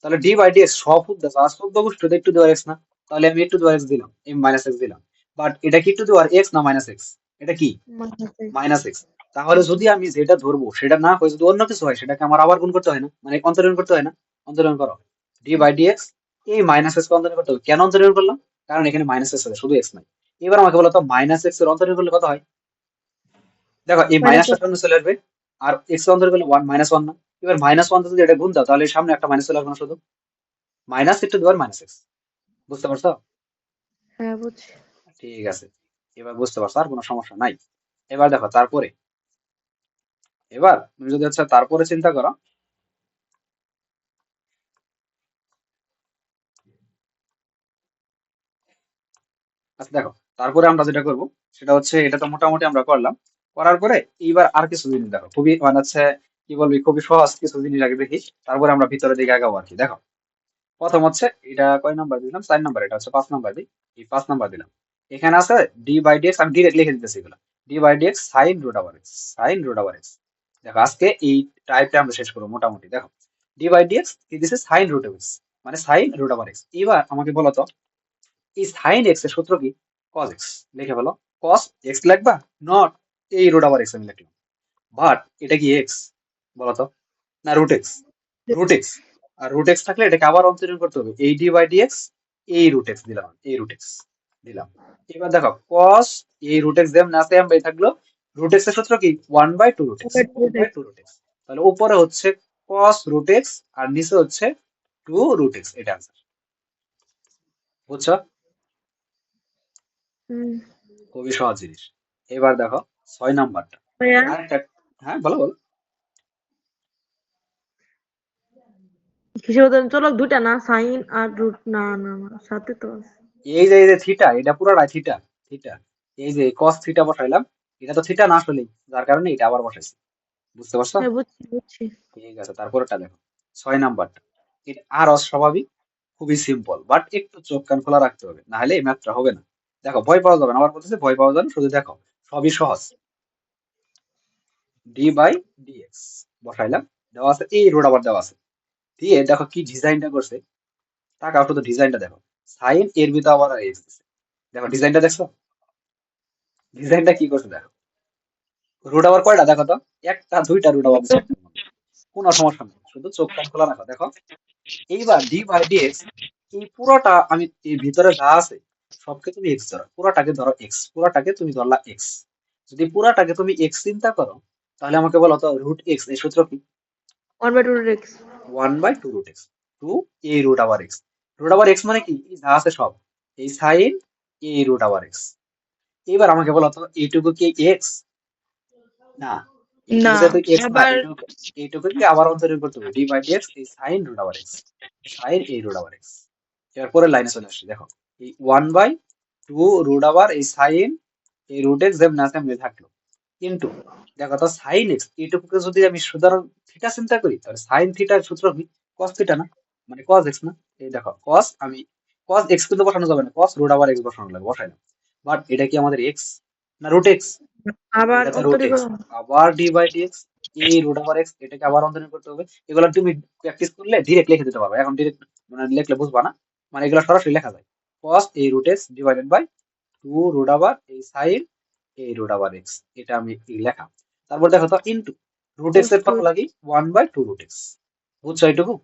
তাহলে ডি বাই ডি এক্স সব উদ্দেশ্য আর সব বস্তু একটু দেওয়ার এক্স না, তাহলে আমি একটু দেওয়ার এক্স দিলাম, এই মাইনাস এক্স দিলাম। বাট এটা কি একটু দেওয়ার এক্স না মাইনাস এক্স? এটা কি মাইনাস এক্স। Minus x. তাহলে যদি আমি যেটা ধরবো সেটা না হয়, যদি অন্য কিছু হয় সেটাকে আমার আবার গুণ করতে হয় না, মানে অন্তরীণ করতে হয় না? অন্তরীণ করো ডি বাই ডি এক্স, এই মাইনাস এক্স কে অন্তরীণ করতে হবে। কেন অন্তরীণ করলাম? কারণ এখানে মাইনাস এক্স আছে, শুধু এক্স নাই। এবার আমাকে বলো তো মাইনাস এক্স এর অন্তরীণ করলে কত হয়? দেখো এই মাইনাস মাইনাসটা সামনে চলে আসবে, আর এক্স অন্তর করলে ওয়ান মাইনাস ওয়ান না? এবার মাইনাস ওয়ান যদি এটা গুণ দাও তাহলে সামনে একটা মাইনাস চলে আসবে না শুধু? মাইনাস একটু দেওয়ার মাইনাস এক্স, বুঝতে পারছো? হ্যাঁ বুঝছি। ঠিক আছে, এবার বুঝতে পারছো, আর কোনো সমস্যা নাই। এবার দেখো তারপরে, এবার তুমি যদি হচ্ছে তারপরে চিন্তা করো, আচ্ছা দেখো তারপরে আমরা যেটা করব সেটা হচ্ছে, এটা তো মোটামুটি আমরা করলাম, করার পরে এইবার আর কিছু জিনিস দেখো, খুবই মানে হচ্ছে কি বলবি, খুবই সহজ কিছু জিনিস আগে দেখি, তারপরে আমরা ভিতরে দিকে আগাবো আর কি। দেখো প্রথম হচ্ছে, এটা কয় নাম্বার দিলাম? 4 নাম্বার, এটা হচ্ছে 5 নাম্বার দিই, এই 5 নাম্বার দিলাম। এখানে আছে ডি বাই ডি এক্স, আমি ডিরেক্ট লিখে দিতেছি এগুলো, D by D x sine root over X, sine root over X. দেখো আজকে এই টাইপটা আমরা শেষ করবো মোটামুটি। দেখো ডি বাই ডি এক্স কি দিছে? সাইন রুট এক্স, মানে সাইন রুট ওভার এক্স। এবার আমাকে বলো তো এই সাইন এক্স এর সূত্র কি? Cos x. লিখে বলো কস এক্স লিখবা, নট এই রুট ওভার এক্স আমি লিখলাম। বাট এটা কি এক্স বলো তো, না রুট এক্স? রুট এক্স, আর রুট এক্স থাকলে এটাকে আবার অন্তরীণ করতে হবে, এই ডি বাই ডি এক্স, এই রুট এক্স দিলাম, এই রুট এক্স দিলাম। এবার দেখো কস এই রুট এক্স যেমন আছে এম বাই থাকলো, রুট এক্স এর সূত্র কি? One by two root x, one by two root X. তাহলে উপরে হচ্ছে কস রুট এক্স আর নিচে হচ্ছে টু রুট এক্স, এটা আনসার। বুঝছো? হুম। খুবই সহজ জিনিস। এবার দেখো 6 নাম্বারটা, ভাইয়া আরেকটা। হ্যাঁ বলো বলো। হিসেবে তো চলো দুইটা না, সাইন আর রুট, না না না সাথে তো আছে। এই যে থিটা, এটা পুরোটা থিটা, থিটা। এই যে কস থিটা বসাইলাম, এটা তো থিটা না আসলে, যার কারণে এটা আবার বসাইছি। বুঝতে পারছো? হ্যাঁ বুঝছি বুঝছি। ঠিক আছে, তারপরটা দেখো 6 নাম্বারটা, এটা আর অস্বাভাবিক, খুবই সিম্পল, বাট একটু চোখ কান খোলা রাখতে হবে, না হলে এই ম্যাথটা হবে না। দেখো ভয় পাওয়া যাবে না, আবার বলতেছে ভয় পাওয়া যাবে না, শুধু দেখো সবই সহজ। ডি বাই ডি এক্স বসাইলাম, দেওয়া আছে এই রোড আবার দেওয়া আছে, দিয়ে দেখো কি ডিজাইনটা করছে, টাকা শুধু ডিজাইনটা দেখো, সাইন এর ভিতরে আবার এক্স দিছে। দেখো ডিজাইনটা দেখছো? ডিজাইনটা কি করছে দেখো, রুট আবার কয়টা দেখো তো, একটা দুইটা রুট আবার দিচ্ছে একটার মধ্যে। কোনো সমস্যা নেই, শুধু চোখ কান খোলা রাখো, দেখো। এইবার ডি বাই ডি এক্স, এই পুরোটা আমি এই ভিতরে যা আছে সবকে তুমি এক্স ধরো, পুরোটাকে ধরো এক্স, পুরোটাকে তুমি ধরলা এক্স। যদি পুরোটাকে তুমি এক্স চিন্তা করো, তাহলে আমাকে বলো তো রুট এক্স এর সূত্র কি? One by two root x. One by two root x, two এই রুট আবার এক্স। রুট আবার এক্স মানে কি? এই যা আছে সব, এই সাইন এই রুট আবার এক্স। এবার আমাকে বলো তো এইটুকু কি এক্স? না, না এইটুকু যেহেতু এক্স না, আবার এইটুকু, এইটুকুকে আবার অন্তরীণ করতে হবে, ডি বাই ডি এক্স এই সাইন রুট আবার এক্স, সাইন এই রুট আবার এক্স। এবার পরের লাইনে চলে আসছি, দেখো এই ওয়ান বাই টু রুট আবার এই সাইন এই রুট এক্স যেমন আছে এমনি থাকলো, কিন্তু দেখো তো সাইন এক্স এইটুকুকে যদি আমি সাধারণ থিটা চিন্তা করি, তাহলে সাইন থিটার সূত্র কি? কস থিটা না? মানে কস এক্স না? এই দেখো কস, আমি কস এক্স কিন্তু বসানো যাবে না, কস রুট আবার এক্স বসানো লাগবে, বসাইলাম। বাট এটা কি আমাদের এক্স না রুট এক্স? আবার এটা তো রুট এক্স, অন্তরীকরণ। আবার ডি বাই ডি এক্স এই রুট ওভার এক্স, এটাকে আবার অন্তরীণ করতে হবে। এগুলো তুমি প্র্যাকটিস করলে ডিরেক্ট লিখে দিতে পারবে, এখন ডিরেক্ট মানে লিখলে বুঝবা না, মানে এগুলো সরাসরি লেখা যায়। cos এই root x divided by two root over এই সাইন এই রুট ওভার এক্স, এটা আমি লেখা। তারপর দেখো তো ইনটু রুট এক্স এর ফর্মুলা কি? One by two root x. বুঝছো এইটুকু?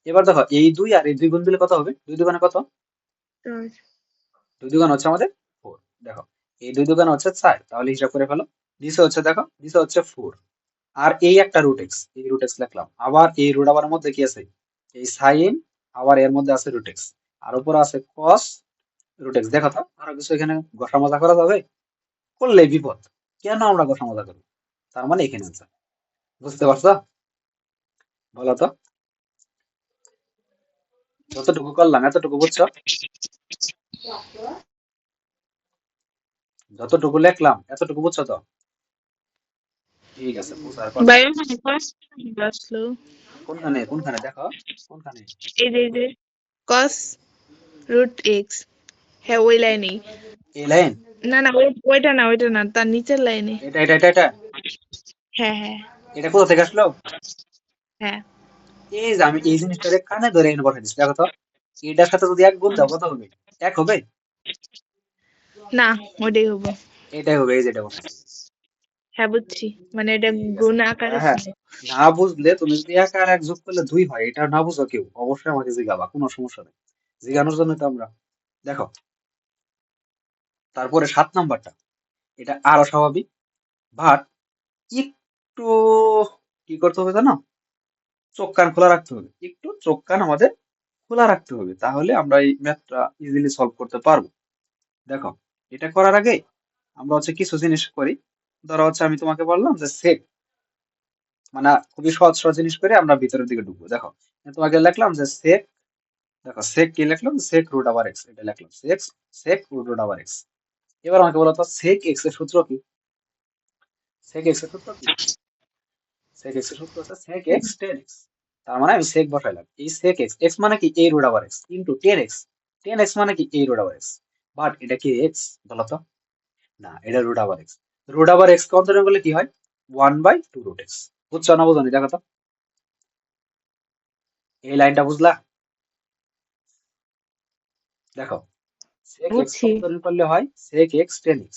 এবার দেখো এই দুই আর এই দুই গুণ দিলে কত হবে? দুই দুগুণে কত? দুই দুগুণ হচ্ছে আমাদের ফোর। দেখো এই দুই দুগুণ হচ্ছে 4, তাহলে হিসাব করে ফেলো। নিচে হচ্ছে দেখো, নিচে হচ্ছে ফোর, আর এই একটা রুট এক্স, এই রুট এক্স লিখলাম, আবার এই রুট আবার মধ্যে কি আছে? এই সাইন, আবার এর মধ্যে আছে রুট এক্স, আর উপরে আছে কস রুট এক্স। দেখো তো আরো কিছু এখানে ঘষা মাজা করা যাবে? করলে বিপদ, কেন আমরা ঘষা মাজা করবো? তার মানে এখানে আছে, বুঝতে পারছো? বলো তো। যতটুকু করলাম এতটুকু বুঝছো? যতটুকু লিখলাম এতটুকু বুঝছো তো? ঠিক আছে, বুঝার কথা। ভাই ওখানে cos আসলো। কোনখানে কোনখানে দেখো, কোনখানে? এই যে cos root x, হ্যাঁ ওই লাইনেই। এই লাইন? না না ওইটা না, তার নিচের লাইনে। এটা হ্যাঁ হ্যাঁ এটা কোথা থেকে আসলো? হ্যাঁ। এই যে আমি এই জিনিসটারে কানে ধরে এনে বসাই দিচ্ছি, দেখো তো। এটার সাথে যদি এক গুণ দাও কত হবে? এক হবে? না, ওইটাই হবো। এটাই হবে, এই যেটা বসাইছি। হ্যাঁ বুঝছি, মানে এটা ঠিক আছে। গুণ আকারে হ্যাঁ, ছিল। না বুঝলে তুমি যদি এক আর এক যোগ করলে দুই হয়, এটা না বুঝো কেউ, অবশ্যই আমাকে জিজ্ঞাবা, কোনো সমস্যা নেই। জিজ্ঞানোর জন্য তো আমরা। দেখো, তারপরে 7 নাম্বারটা, এটা আরো স্বাভাবিক, বাট একটু কি করতে হবে জানো? চোখ কান খোলা রাখতে হবে, একটু চোখ কান আমাদের খোলা রাখতে হবে, তাহলে আমরা এই ম্যাথটা ইজিলি সলভ করতে পারবো। দেখো, এটা করার আগে আমরা হচ্ছে কিছু জিনিস করি। ধরো হচ্ছে আমি তোমাকে বললাম যে সেক, মানে খুবই সহজ সহজ জিনিস করে আমরা ভিতরের দিকে ঢুকবো। দেখো, তোমাকে লিখলাম যে সেক, দেখো সেক কি লিখলাম, সেক রুট ওভার এক্স, এটা লিখলাম সেক, সেক রুট ওভার এক্স। এবার আমাকে বলো তো সেক এক্স এর সূত্র কি? সেক এক্স এর সূত্র কি? সেক এক্স এর সূত্র হচ্ছে সেক এক্স টেন এক্স। তার মানে আমি সেক বসাইলাম, এই সেক এক্স, এক্স মানে কি এ root over x into ten x. Ten x মানে কি এ রুট ওভার এক্স, বাট এটা কি এক্স বলো তো? না, এটা root over x. Root over x কে অন্তরণ করলে কি হয়? 1/2 রুট এক্স। বুঝছো না বুঝনি দেখো তো? এই লাইনটা বুঝলা? দেখো, sec x বুঝছি। অন্তরণ করলে হয় sec x tan x,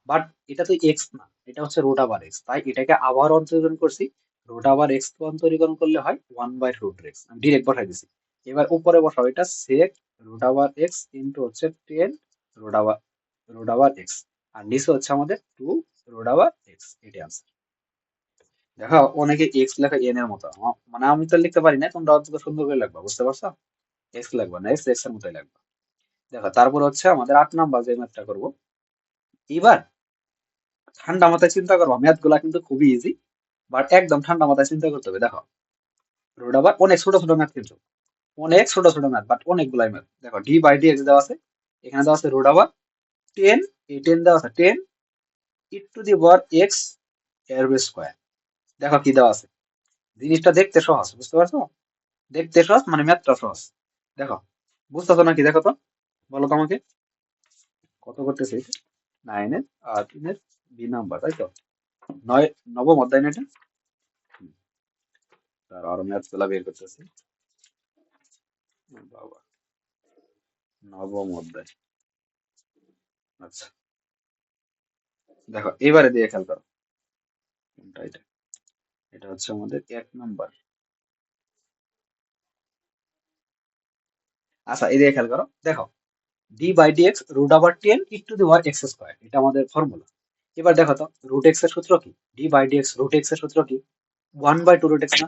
but এটা তো x না, এটা হচ্ছে রুট ওভার x, তাই এটাকে আবার অন্তরীকরণ করছি। রুট ওভার x কে অন্তরীকরণ করলে হয় 1/√x, আমি ডিরেক্ট বসাই দিছি। এবার উপরে বসাও, এটা sec root over x into হচ্ছে 10 রুট ওভার x, আর নিচে হচ্ছে আমাদের 2 রুট ওভার x, এটাই আছে। দেখো, অনেকে x লেখা n এর মতো, মানে আমি তো লিখতে পারি না, তোমরা অত সুন্দর করে লিখবা, বুঝতে পারছো? x লিখবা না, x এর মতোই লিখবা। দেখো, তারপর হচ্ছে আমাদের 8 নাম্বার যে ম্যাথটা করবো। এবার ঠান্ডা মাথায় চিন্তা করবো, ম্যাথ গুলা কিন্তু খুবই ইজি, বাট একদম ঠান্ডা মাথায় চিন্তা করতে হবে। দেখো, রুট আবার অনেক ছোট ছোট ম্যাথ, কিন্তু অনেক ছোট ছোট ম্যাথ, বাট অনেকগুলাই ম্যাথ। দেখো, ডি বাই ডি এক্স দেওয়া আছে, এখানে দেওয়া আছে রুট আবার 10, এই 10 দেওয়া আছে 10 e to the power x এর স্কোয়ার। দেখো কি দেওয়া আছে, জিনিসটা দেখতে সহজ, বুঝতে পারছো? দেখতে সহজ মানে ম্যাথটা সহজ। দেখো, বুঝতেছো নাকি? দেখো তো, বলো তো আমাকে, কত করতেছে এটা? 9 এর আর 3 এর বি নাম্বার, তাই তো? নয়, নবম অধ্যায় না এটা? তার আরো ম্যাথ গুলা বের করতেছি। বাবা, নবম অধ্যায়। আচ্ছা, দেখো এবারে দিয়ে খেয়াল করো, কোনটা এটা? এটা হচ্ছে আমাদের 1 নাম্বার। আচ্ছা, এই দিয়ে খেয়াল করো, দেখো D by D x root over 10 e to the power x square, এটা আমাদের ফর্মুলা। এবার দেখো তো, রুট এক্স এর সূত্র কি? D by D x root x এর সূত্র কি? 1/2 রুট এক্স না?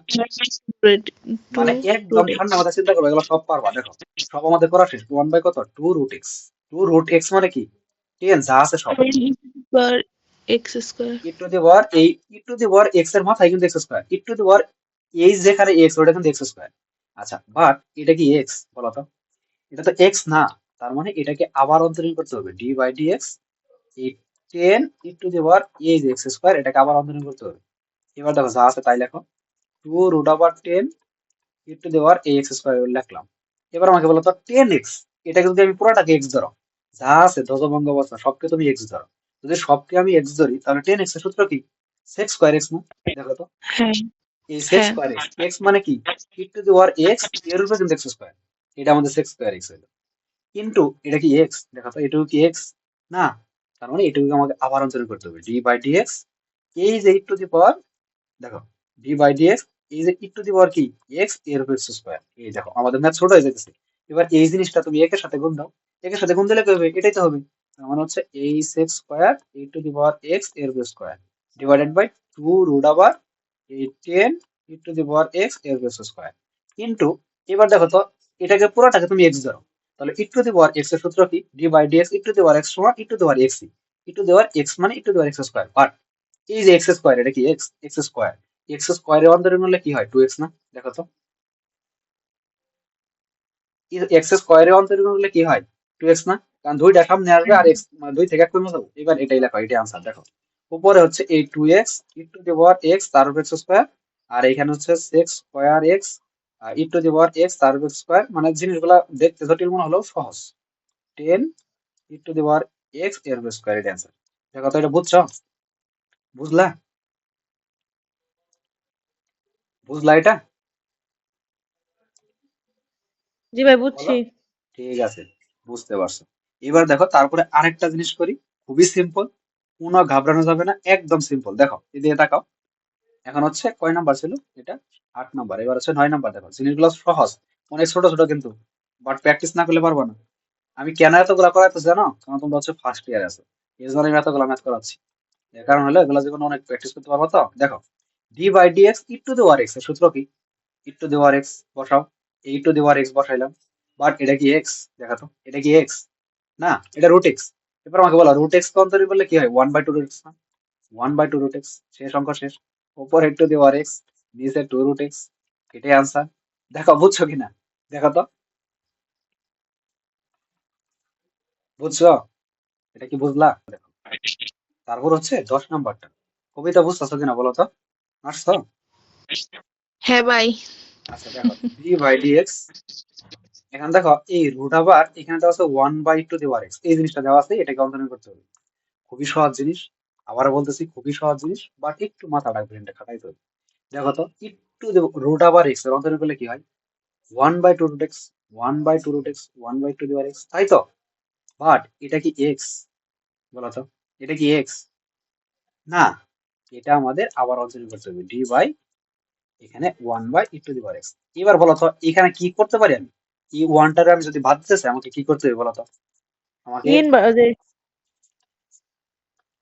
টু মানে একদম রুট ঠান্ডা মাথায় চিন্তা করবে, এগুলো সব পারবা। দেখো, সব আমাদের করা শেষ। 1/, কত, 2 রুট এক্স। 2 রুট এক্স মানে কি? 10 যা আছে সব, x square. E to the power এই e to the power x এর মাথায় কিন্তু x square, e to the power এই যেখানে এক্স, ওটা কিন্তু এক্স স্কোয়ার। আচ্ছা, বাট এটা কি এক্স বলো তো? এটা তো এক্স না, তার মানে এটাকে আবার অন্তরীণ করতে হবে, ডি বাই ডি এক্স এই 10 ই টু দি পাওয়ার এই যে এক্স স্কোয়ার, এটাকে আবার অন্তরীণ করতে হবে। এবার দেখো যা আছে তাই লেখো, 2 root over 10 e to the power এই এক্স স্কোয়ার লিখলাম। এবার আমাকে বলো তো 10x, এটাকে যদি আমি পুরোটাকে এক্স ধরো, যা আছে ধ্বজভঙ্গ অবস্থা সবকে তুমি এক্স ধরো, যদি সবকে আমি এক্স ধরি তাহলে 10x এর সূত্র কি? সেক স্কোয়ার এক্স না? দেখো তো, হ্যাঁ এই সেক হ্যাঁ। স্কোয়ার এক্স, এক্স মানে কি? ই টু দি পাওয়ার এক্স এর উপরে কিন্তু এক্স স্কোয়ার, এটা আমাদের সেক স্কোয়ার এক্স হলো। কিন্তু এটা কি এক্স? দেখো তো, এটুকু কি এক্স? না, তার মানে এটুকু আমাকে আবার অন্তরণ করতে হবে, ডি বাই ডি এক্স এই যে ই টু দি পাওয়ার, দেখো ডি বাই ডি এক্স এই যে ই টু দি পাওয়ার কি এক্স এর উপর এক্স স্কোয়ার। এই দেখো আমাদের ম্যাথ ছোট হয়ে যাচ্ছে। এবার এই জিনিসটা তুমি একের সাথে গুণ দাও, একের সাথে গুণ দিলে কি হবে? এটাই তো হবে। তার মানে হচ্ছে h x square e to the power x এর উপর square divided by 2 root over এই 10 e to the power x এর উপর স্কোয়ার। কিন্তু এবার দেখো তো, এটাকে পুরোটাকে তুমি এক্স ধরো, তাহলে ই টু দি পাওয়ার এক্স এর সূত্র কি? D by D x E to the power x সমান e to the power x, E to the power x মানে e to the power x square, but এই যে এক্স স্কোয়ার, এটা কি এক্স? এক্স স্কোয়ার, এক্স স্কোয়ারের অন্তরীণ হলে কি হয়? 2x না? দেখো তো, এক্স স্কোয়ারে অন্তরীকরণ করলে কি হয় 2x না, কারণ দুইটা সামনে আসবে আর এক্স মানে 2 থেকে 1 কমে যাবে। এবার এটাই লেখো, এটাই আনসার। দেখো উপরে হচ্ছে এই 2x E to the power x তার উপর x স্কয়ার, আর এখানে হচ্ছে x square x E to the power x তার উপর স্কয়ার। মানে জিনিসগুলা দেখতে জটিল মনে হলেও সহজ। 10 e to the power x এর উপর স্কয়ার, এটা आंसर। দেখো তো এটা বুঝছো? বুঝলা? বুঝলা এটা? জি ভাই বলো। বুঝছি। ঠিক আছে, বুঝতে পারছো। এবার দেখো তারপরে আরেকটা জিনিস করি, খুবই সিম্পল, কোনো ঘাবড়ানো যাবে না, একদম সিম্পল। দেখো এদিকে তাকাও, এখন হচ্ছে কয় নাম্বার ছিল এটা, 8 নাম্বার, এবার হচ্ছে 9 নাম্বার। দেখো জিনিসগুলো সহজ, অনেক ছোট ছোট কিন্তু, বাট প্র্যাকটিস না করলে পারবো না। আমি কেন এতগুলা করাইতে জানো? কারণ তোমরা হচ্ছে ফার্স্ট ইয়ার আছো, এই জন্য আমি এতগুলা ম্যাথ করাচ্ছি। এর কারণ হলো এগুলো জীবনে অনেক প্র্যাকটিস করতে পারবো। তো দেখো D by D x E to the power x এর সূত্র কি? ই টু দি পাওয়ার এক্স বসাও, এই টু দি পাওয়ার এক্স বসাইলাম, বাট এটা কি এক্স? দেখা তো এটা কি এক্স? না, এটা রুট এক্স। এবার আমাকে বলো রুট এক্স কন্ট্রোল করলে কি হয়? 1/2 রুট এক্স না? 1/2 রুট এক্স, শেষ অঙ্ক শেষ। উপরে টু দি পাওয়ার এক্স, নিচে 2 রুট এক্স, এটাই আনসার। দেখো বুঝছো কিনা, দেখো তো, বুঝছো? এটা কি বুঝলা? দেখো তারপর হচ্ছে 10 নাম্বারটা, কবিতা বুঝতেছো কিনা বলো তো, আসছো? হ্যাঁ ভাই। আচ্ছা দেখো ডি বাই ডি এক্স, এখানে দেখো এই রুট আবার এখানে দেওয়া আছে 1/2 দি পাওয়ার এক্স, এই জিনিসটা দেওয়া আছে, এটাকে অন্তর্ণ করতে হবে। খুবই সহজ জিনিস, আবার বলতেছি খুবই সহজ জিনিস, বাট একটু মাথাটা ব্রেনটা খাটাইতে হবে। দেখো তো একটু রুট আবার এক্স এর অন্তর্ণ করলে কি হয়? 1/2 রুট এক্স, 1/2 রুট এক্স, 1/2 দি পাওয়ার এক্স, তাই তো? বাট এটা কি এক্স বলো তো, এটা কি এক্স? না, এটা আমাদের আবার অন্তর্ণ করতে হবে ডি বাই এখানে 1/2 দি পাওয়ার এক্স। এবার বলো তো এখানে কি করতে পারি আমি? এই ওয়ানটারে আমি যদি বাদ দিতে চাই আমাকে কি করতে হবে বলো তো? আমাকে ইন যে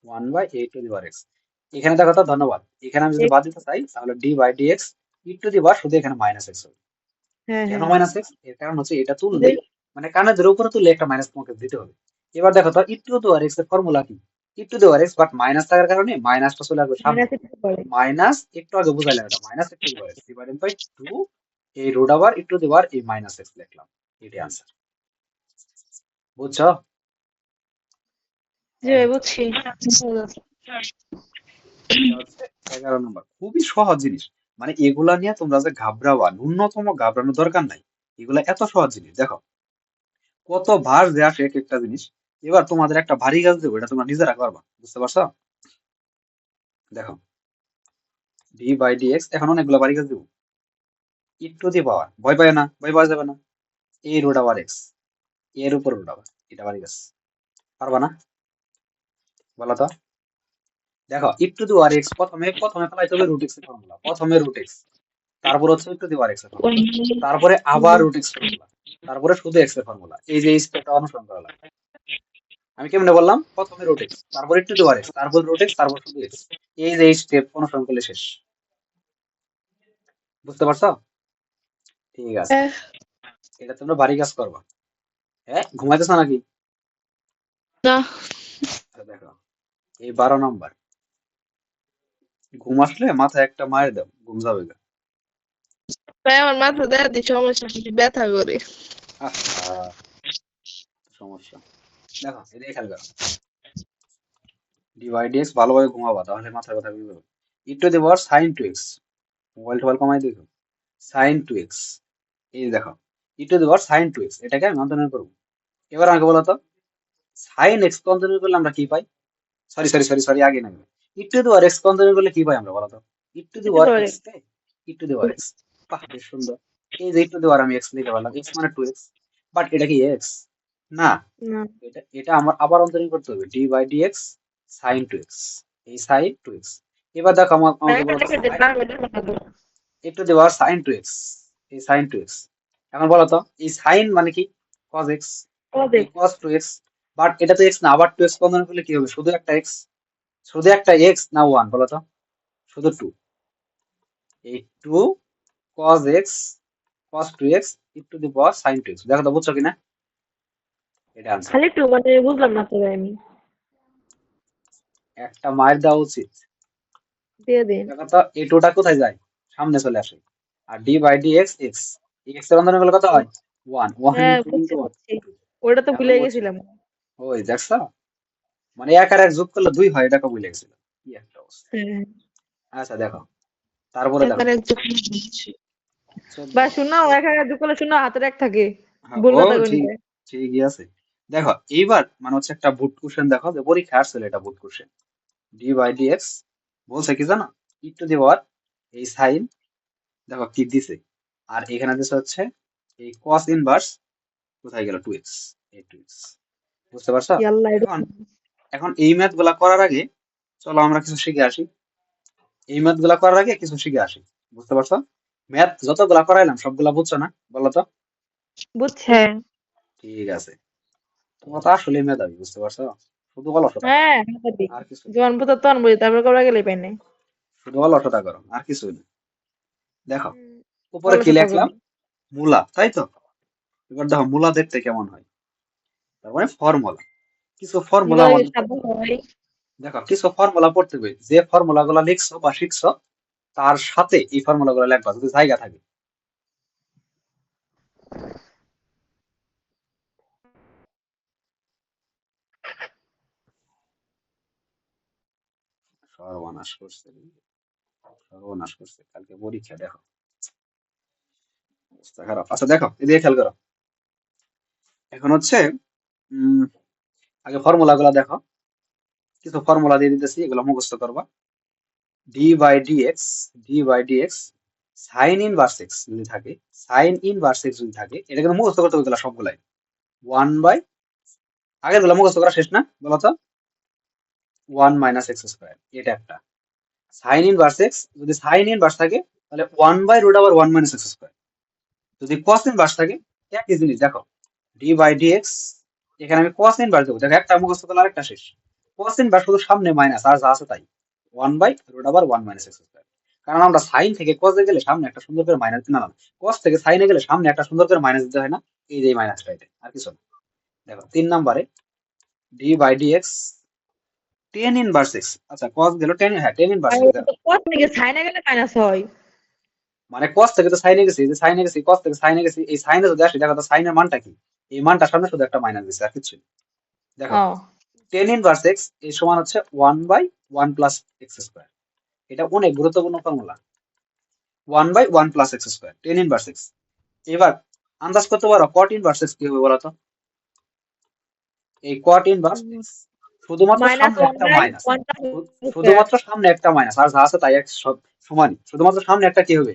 1/8 এখানে দেখো তো, ধন্যবাদ। এখানে আমি যদি বাদ দিতে চাই তাহলে D by D x E to the power, শুধু এখানে মাইনাস এক্স হবে। হ্যাঁ কেন হ্যাঁ মাইনাস এক্স? এর কারণ হচ্ছে এটা যে তুললেই, মানে কানের উপরে তুললে একটা মাইনাস তোমাকে দিতে হবে। এবার দেখো তো e to the power x এর ফর্মুলা কি? ই to the power x, but minus থাকার কারণে মাইনাসটা চলে আসবে সামনে। মাইনাস দিতে পারে। মাইনাস একটু আগে বুঝাইলাম, এটা minus e to the power x divided by 2, এই রুট আবার ই টু দি পাওয়ার এই মাইনাস এক্স লিখলাম, এটাই আনসার। বুঝছো? জি ভাই বুঝছি। এটা হচ্ছে 11 নম্বর, খুবই সহজ জিনিস। মানে এগুলা নিয়ে তোমরা যে ঘাবড়াবা, ন্যূনতম ঘাবড়ানোর দরকার নাই, এগুলা এত সহজ জিনিস। দেখো কত ভার যে আসে এক একটা জিনিস। এবার তোমাদের একটা ভারী কাজ দেবো, এটা তোমরা নিজেরা করবা, বুঝতে পারছো? দেখো ডি বাই ডি এক্স, এখন অনেকগুলো ভারী কাজ দেবো। ই টু দি পাওয়ার, ভয় পায় না, ভয় পাওয়া যাবে না, এই রুট আবার এক্স, এর উপর রুট আবার, এটা ভারী কাজ, পারবা না? বলো তো। দেখো ই টু দি পাওয়ার এক্স, প্রথমে প্রথমে ফেলাইতে হবে রুট এক্স এর ফর্মুলা, প্রথমে রুট এক্স, তারপর হচ্ছে e to the power x এর ফর্মুলা, তারপরে আবার রুট এক্স ফর্মুলা, তারপরে শুধু এক্স এর ফর্মুলা। এই যে এই স্টেপটা অনুসরণ করা লাগবে। আমি কেমনে বললাম? প্রথমে রুট এক্স, তারপর একটু দেওয়ার এক্স, তারপর রুট এক্স, তারপর শুধু এক্স। এই যে এই স্টেপ অনুসরণ করলে শেষ। বুঝতে পারছো? ঠিক আছে, হ্যাঁ। এটা তোমরা বাড়ি কাজ করবা। হ্যাঁ, ঘুমাইতেছ নাকি? না আচ্ছা, দেখো এই 12 নম্বর, ঘুম আসলে মাথায় একটা মায়ের দাও, ঘুম যাবে গা। ভাই, আমার মাথা ব্যথা, সমস্যা হচ্ছে, ব্যথা করে। আহা, সমস্যা। দেখো এটাই খেয়াল করো, ডিভাইড এক্স ভালোভাবে ঘুমাবা, তাহলে মাথার কথা কমে যাবে। E to the power sine two x, mobile টোবাইল কমাই দেখো, সাইন টু এক্স, এই যে দেখো ই to the power sine two x, এটাকে আমি অন্তর্ণ করবো। এবার আমাকে বলো তো সাইন এক্স অন্তর্ণ করলে আমরা কি পাই? সরি সরি সরি সরি, আগে না, ই টু দি পাওয়ার এক্স অন্তর্ণ করলে কি পাই আমরা বলো তো? ই টু দি দিতে পাওয়ার পারে। X K E to the power x, বাহ বেশ সুন্দর। এই যে ই টু দি পাওয়ার আমি এক্স লিখে পেলাম, এক্স মানে 2x, বাট এটা কি এক্স? না, না এটা এটা আমার আবার অন্তরীণ করতে হবে, d by D x sine 2x, এই সাইন 2x। এবার দেখো আমাকে এটা বলো তো লিখে দেন, না এটা লিখে দেন। ই to the power sign 2x, এই সাইন 2x। এখন বলো তো এই সাইন মানে কি? cos x, ও এই দেখ cos 2x, বাট এটা তো x না, আবার 2x বন্ধন করলে কি হবে? শুধু একটা x, শুধু একটা x না 1 বলো তো? শুধু 2, এই 2 cos x cos 2x E to the power sin 2x। দেখো তো বুঝছো কিনা, এটা আনসার। খালি একটু মানে বুঝলাম না তো ভাই আমি। একটা মায়ের দেওয়া উচিত। দিয়ে দিন। দেখো তো এই টুটা কোথায় যায়? সামনে চলে আসে। আর d by D x x, x এর বন্ধনে গুলো কত হয়? 1 1 হ্যাঁ, ইন্টু বুঝছি ইন্টু 1 বুঝছি। ওটা তো এখন ভুলে বুঝছো? গেছিলাম। ওই দেখছো, মানে 1 আর 1 যোগ করলে 2 হয়, এটাকে ভুলে গেছিল। কি একটা অবস্থা। হ্যাঁ। আচ্ছা দেখো, তারপরে দেখো এবারে একজন বলছি। 14। বা শোনাও, এক হাজার দু করলে শোনা হাতের এক থাকে, হ্যাঁ, ও বললো তা ঠিক, গণিতে। ঠিকই আছে। দেখো এইবার মানে হচ্ছে একটা বুট কোশ্চেন, দেখো যে পরীক্ষা আসছিল, এটা বুট question. D by D x বলছে কি জানো, ই টু দি পাওয়ার এই সাইন, দেখো কি দিছে, আর এখানে দিছে হচ্ছে এই কস ইনভার্স, কোথায় গেল 2x, এই 2x, বুঝতে পারছো? ইয়াল্লা, এটা এখন এখন এই ম্যাথ গুলা করার আগে চলো আমরা কিছু শিখে আসি। এই ম্যাথ গুলা করার আগে কিছু শিখে আসি, বুঝতে পারছো? ম্যাথ যতগুলা করাইলাম সবগুলা বুঝছো না, বলো তো? বুঝছে। হ্যাঁ, ঠিক আছে, তোমরা তো আসলে মেধাবী, বুঝতে পারছো? শুধু অলসতা করো, হ্যাঁ, হাতাদি। আর কিছু না। জোয়ান পুতো তন বুঝি, তারপর করা গেলে পাই নাই। শুধু অলসতা করো, আর কিছুই না। দেখো হুম, উপরে কি অলসতা লিখলাম, করি। মূলা, তাই তো? এবার দেখো মূলা দেখতে কেমন হয়, তার মানে ফর্মুলা, কিছু ফর্মুলা মুলা দিকে আমাদের সাবধান পড়তে হবে। হয়। দেখো কিছু ফর্মুলা পড়তে হবে, যে ফর্মুলা গুলো লিখছো বা শিখছো তার সাথে এই ফর্মুলা গুলো লিখবা যদি জায়গা থাকে। সর্বনাশ করছে রে, সর্বনাশ করছে, কালকে পরীক্ষা দেখো, অবস্থা খারাপ। আচ্ছা দেখো এদিকে খেয়াল করো, এখন হচ্ছে উম আগে ফর্মুলা গুলা দেখো, কিছু ফর্মুলা দিয়ে দিতেছি, এগুলো মুখস্থ করবা। D by D x, D by D x sine inverse x যদি থাকে, সাইন ইনভার্স এক্স যদি থাকে, এটা কিন্তু মুখস্থ করতে হবে এগুলা সবগুলাই। 1 বাই, আগের গুলা মুখস্থ করা শেষ না, বলো তো? 1 - x², এটা একটা। সাইন ইনভার্স এক্স, যদি সাইন ইনভার্স থাকে তাহলে 1/√1 - x²। যদি কস ইনভার্স থাকে, একই জিনিস দেখো, ডি বাই ডি এক্স, এখানে আমি কস ইনভার্স দেবো, দেখো একটা মুখস্থ করলে আরেকটা শেষ। কস ইনভার্স শুধু সামনে মাইনাস, আর যা আছে তাই, 1/√1 - x²। কারণ আমরা সাইন থেকে কসে গেলে সামনে একটা সুন্দর করে মাইনাস, না না, কস থেকে সাইনে গেলে সামনে একটা সুন্দর করে মাইনাস দিতে হয় না, এই যে মাইনাসটা, এটা আর কিছু না। দেখো 3 নম্বরে d by D x tan inverse x, আচ্ছা কস গেল টেন, হ্যাঁ টেন ইনভার্স আর এক্স। ওটা তো কস থেকে সাইনে গেলে মাইনাস হয়। মানে cos থেকে তো সাইনে গেছি, এই যে সাইনে গেছি, cos থেকে সাইনে গেছি, এই সাইনে যদি আসি দেখো তো সাইনের মানটা কি, এই মানটার সামনে শুধু একটা মাইনাস দিচ্ছে, আর কিছু না। দেখো ও, টেন ইনভার্স এক্স এই সমান হচ্ছে 1/1 + x²। এটা অনেক গুরুত্বপূর্ণ formula, 1/1 + x², ten inverse x. এবার আন্দাজ করতে পারো কট ইনভার্স এক্স কি হবে বলো তো? এই কট ইনভার্স এক্স শুধুমাত্র মাইনাস সামনে ওয়ান একটা বাই মাইনাস, ওয়ান স্কোয়ার। শুধুমাত্র সামনে একটা মাইনাস, আর যা আছে তাই এক সব সমানই, শুধুমাত্র সামনে একটা কি হবে,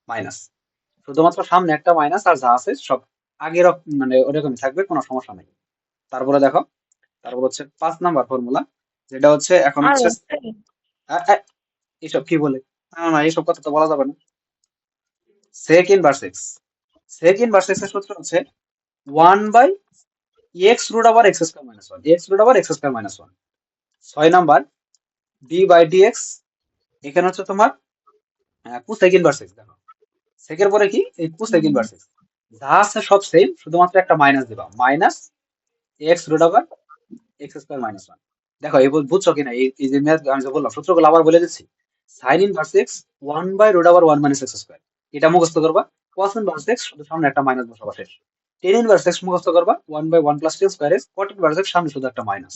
মাইনাস। শুধুমাত্র সামনে একটা মাইনাস, আর যা আছে সব আগের মানে ওরকমই থাকবে, কোনো সমস্যা নেই। তারপরে দেখো, তারপর হচ্ছে 5 নাম্বার ফর্মুলা, যেটা হচ্ছে এখন আর হচ্ছে আছে? এইসব কি বলে, না না এইসব কথা তো বলা যাবে না। Sec inverse x, sec inverse x এর সূত্র হচ্ছে 1/(x√(x²-1), (x√(x²-1). 6 নাম্বার d/dx, এখানে হচ্ছে তোমার কোসেক ইনভার্স এক্স। দেখো সেকের পরে কি, এই কোসেক ইনভার্স এক্স, যা আছে সব সেম, শুধুমাত্র একটা মাইনাস দিবা, মাইনাস (x√(x²-1). দেখো এই বুঝছো কিনা, এই যে ম্যাথ আমি যে বললাম সূত্রগুলো আবার বলে দিচ্ছি। সাইন ইনভার্স এক্স 1/√1 - x², এটা মুখস্থ করবা। কস ইনভার্স এক্স শুধু সামনে একটা মাইনাস বসাবা, শেষ। টেন ইনভার্স এক্স মুখস্থ করবা, 1/1 + tan²x, কট ইনভার্স এক্স সামনে শুধু একটা মাইনাস।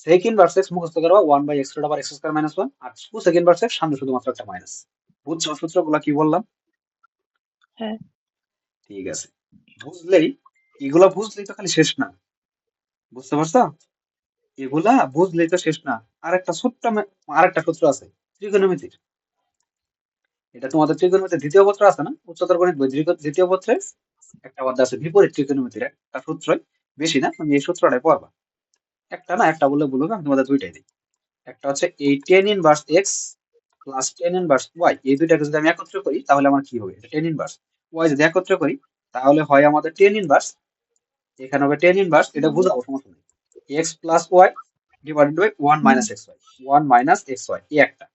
সেক ইনভার্স এক্স মুখস্থ করবা, 1/(x√(x²-1), আর কোসেক ইনভার্স এক্স সামনে শুধুমাত্র একটা মাইনাস। বুঝছো সূত্রগুলো কি বললাম? হ্যাঁ, ঠিক আছে, বুঝলেই, এগুলা বুঝলেই তো খালি শেষ না, বুঝতে পারছো? এগুলা বুঝলেই তো শেষ না। আরেকটা ছোট্ট আরেকটা সূত্র আছে ত্রিকোণমিতির, এটা তোমাদের ত্রিকোণমিতির দ্বিতীয় পত্র আছে না, উচ্চতর গণিত বই দ্বিতীয় পত্রে একটা অধ্যায় আছে বিপরীত ত্রিকোণমিতির, একটা সূত্রই, বেশি না, তুমি এই সূত্রটাই পড়বা। একটা না, একটা বললে ভুল হবে, আমি তোমাদের দুইটাই দিই। একটা হচ্ছে এই tan inverse x plus tan inverse y, এই দুইটাকে যদি আমি একত্র করি তাহলে আমার কি হবে, এটা টেন ইনভার্স ওয়াই যদি একত্র করি তাহলে হয় আমাদের টেন ইনভার্স, এখানে হবে টেন ইনভার্স, এটা বুঝাবো সমস্যা নেই, x plus y divided by 1 - x y, 1 - xy, এই একটা।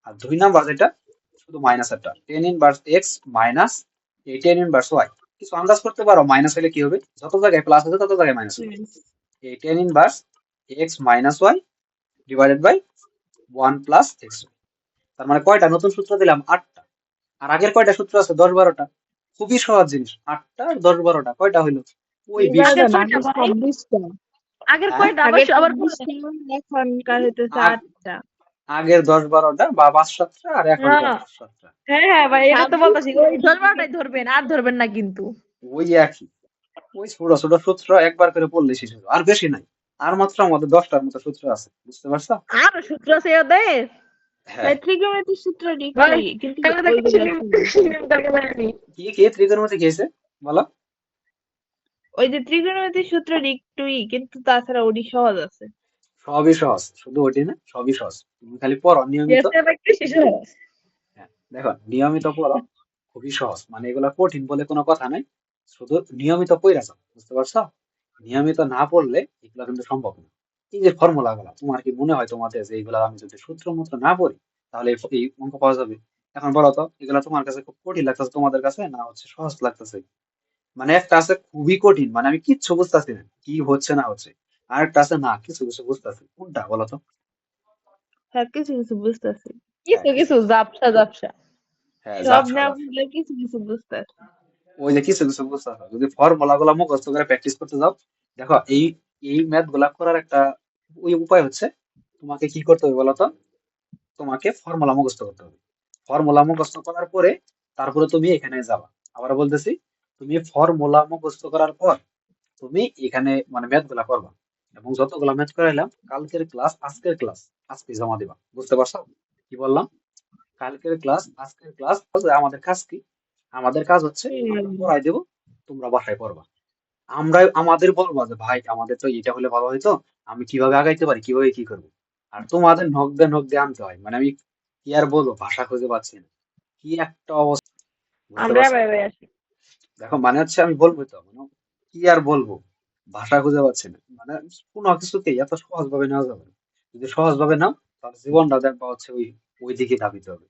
আর 2 নাম্বার যেটা শুধু মাইনাস একটা, টেন ইনভার্স এক্স মাইনাস এই টেন ইনভার্স ওয়াই। কিছু আন্দাজ করতে পারো মাইনাস হলে কি হবে, যত জায়গায় প্লাস আছে তত জায়গায় মাইনাস হবে। এই tan inverse x minus y divided by 1 + x। তার মানে কয়টা নতুন সূত্র দিলাম, 8টা। আর আগের কয়টা সূত্র আছে, 10-12টা। খুবই সহজ জিনিস। 8টা আর 10 12টা কয়টা হইলো? ওই এবার 20টা। আগের না কয়টা ভাই? 26টা। আগের হ্যাঁ, কয়টা আগে আবার বলেন। 26টা, এখনকার হইতেছে আগ 8টা। আগের 10 12টা বা 5 7টা আর এখনকার হ্যাঁ 5 7টা। হ্যাঁ ভাই, এটা তো বলতেছি, 26টা ওই 10 12টাই ধরবেন, আর ধরবেন না কিন্তু। ওই একই। ওই ছোট ছোট সূত্র একবার করে পড়লে শেষ হলো। আর বেশি নাই। আর মাত্র আমাদের 10টার মতো সূত্র আছে। বুঝতে পারছো? আর সূত্র আছে ওদের? হ্যাঁ। ভাই ত্রিগোণমিতির সূত্রটা একটু ভাই কিন্তু আমি তো ওইগুলো একটু জানি। কি ত্রিকোণমিতি কি হয়েছে? বলো। ওই যে ত্রিগোণমিতির সূত্রটা একটু কিন্তু তাছাড়া ওটি সহজ আছে। সবই সহজ। শুধু ওটি না, সবই সহজ। তুমি খালি পড়ো নিয়মিত। শেষে আবার কি শেষে? হ্যাঁ, দেখো নিয়মিত পড়ো। খুবই সহজ। মানে এগুলা কঠিন বলে কোনো কথা নাই। শুধু নিয়মিত পড়া যাও। বুঝতে পারছো? নিয়মিত না পড়লে এগুলা কিন্তু সম্ভব না। এই যে ফর্মুলা গুলা, তোমার কি মনে হয় তোমাদের যে এইগুলা আমি যদি সূত্র মূত্র না পড়ি তাহলে এই অঙ্ক পাওয়া যাবে? এখন বলো তো, এগুলা তোমার কাছে খুব কঠিন লাগতেছে তোমাদের কাছে না হচ্ছে সহজ লাগতেছে? মানে একটা আছে খুবই কঠিন, মানে আমি কিচ্ছু বুঝতেছি না কি হচ্ছে না হচ্ছে। আর একটা আছে না, কিছু কিছু বুঝতেছি। কোনটা বলো তো? হ্যাঁ, কিছু কিছু বুঝতেছি। হ্যাঁ কিছু কিছু কিছু কিছু। জাপসা জাপসা। হ্যাঁ সব ঝাপসা না ঝাপসা। বুঝলে কিছু কিছু বুঝতেছি। ওই যে কিছু কিছু বুঝতেছো, যদি ফর্মুলা গুলা মুখস্থ করে প্র্যাকটিস করতে যাও, দেখো এই এই ম্যাথ গুলা করার একটা ওই উপায় হচ্ছে, তোমাকে কি করতে হবে বলো তো? তোমাকে ফর্মুলা মুখস্থ করতে হবে। ফর্মুলা মুখস্থ করার পরে তারপরে তুমি এখানে যাবা। আবার বলতেছি, তুমি ফর্মুলা মুখস্থ করার পর তুমি এখানে মানে ম্যাথ গুলা করবা। এবং যতগুলা ম্যাথ করাইলাম কালকের ক্লাস আজকের ক্লাস আজকে জমা দিবা। বুঝতে পারছো কি বললাম? কালকের ক্লাস আজকের ক্লাস। আমাদের কাজ কি? আমাদের কাজ হচ্ছে আমরা পড়াই দেবো, তোমরা বাসায় পড়বা। আমরা আমাদের বলবো যে ভাই আমাদের তো এটা হলে ভালো হইতো, আমি কিভাবে আগাইতে পারি, কিভাবে কি করবো। আর তোমাদের নখ দিয়ে আনতে হয়। মানে আমি কি আর বলবো, ভাষা খুঁজে পাচ্ছি না। কি একটা অবস্থা। বুঝতে আমরা পারছো? ভাই ভাই আসি। দেখো মানে হচ্ছে আমি বলবো তো মানে কি আর বলবো, ভাষা খুঁজে পাচ্ছি না। মানে কোনো কিছুতেই এত সহজ ভাবে নেওয়া যাবে না। যদি সহজ ভাবে নাও তাহলে জীবনটা দেখবা হচ্ছে ওই ওই দিকে ধাবিত হবে।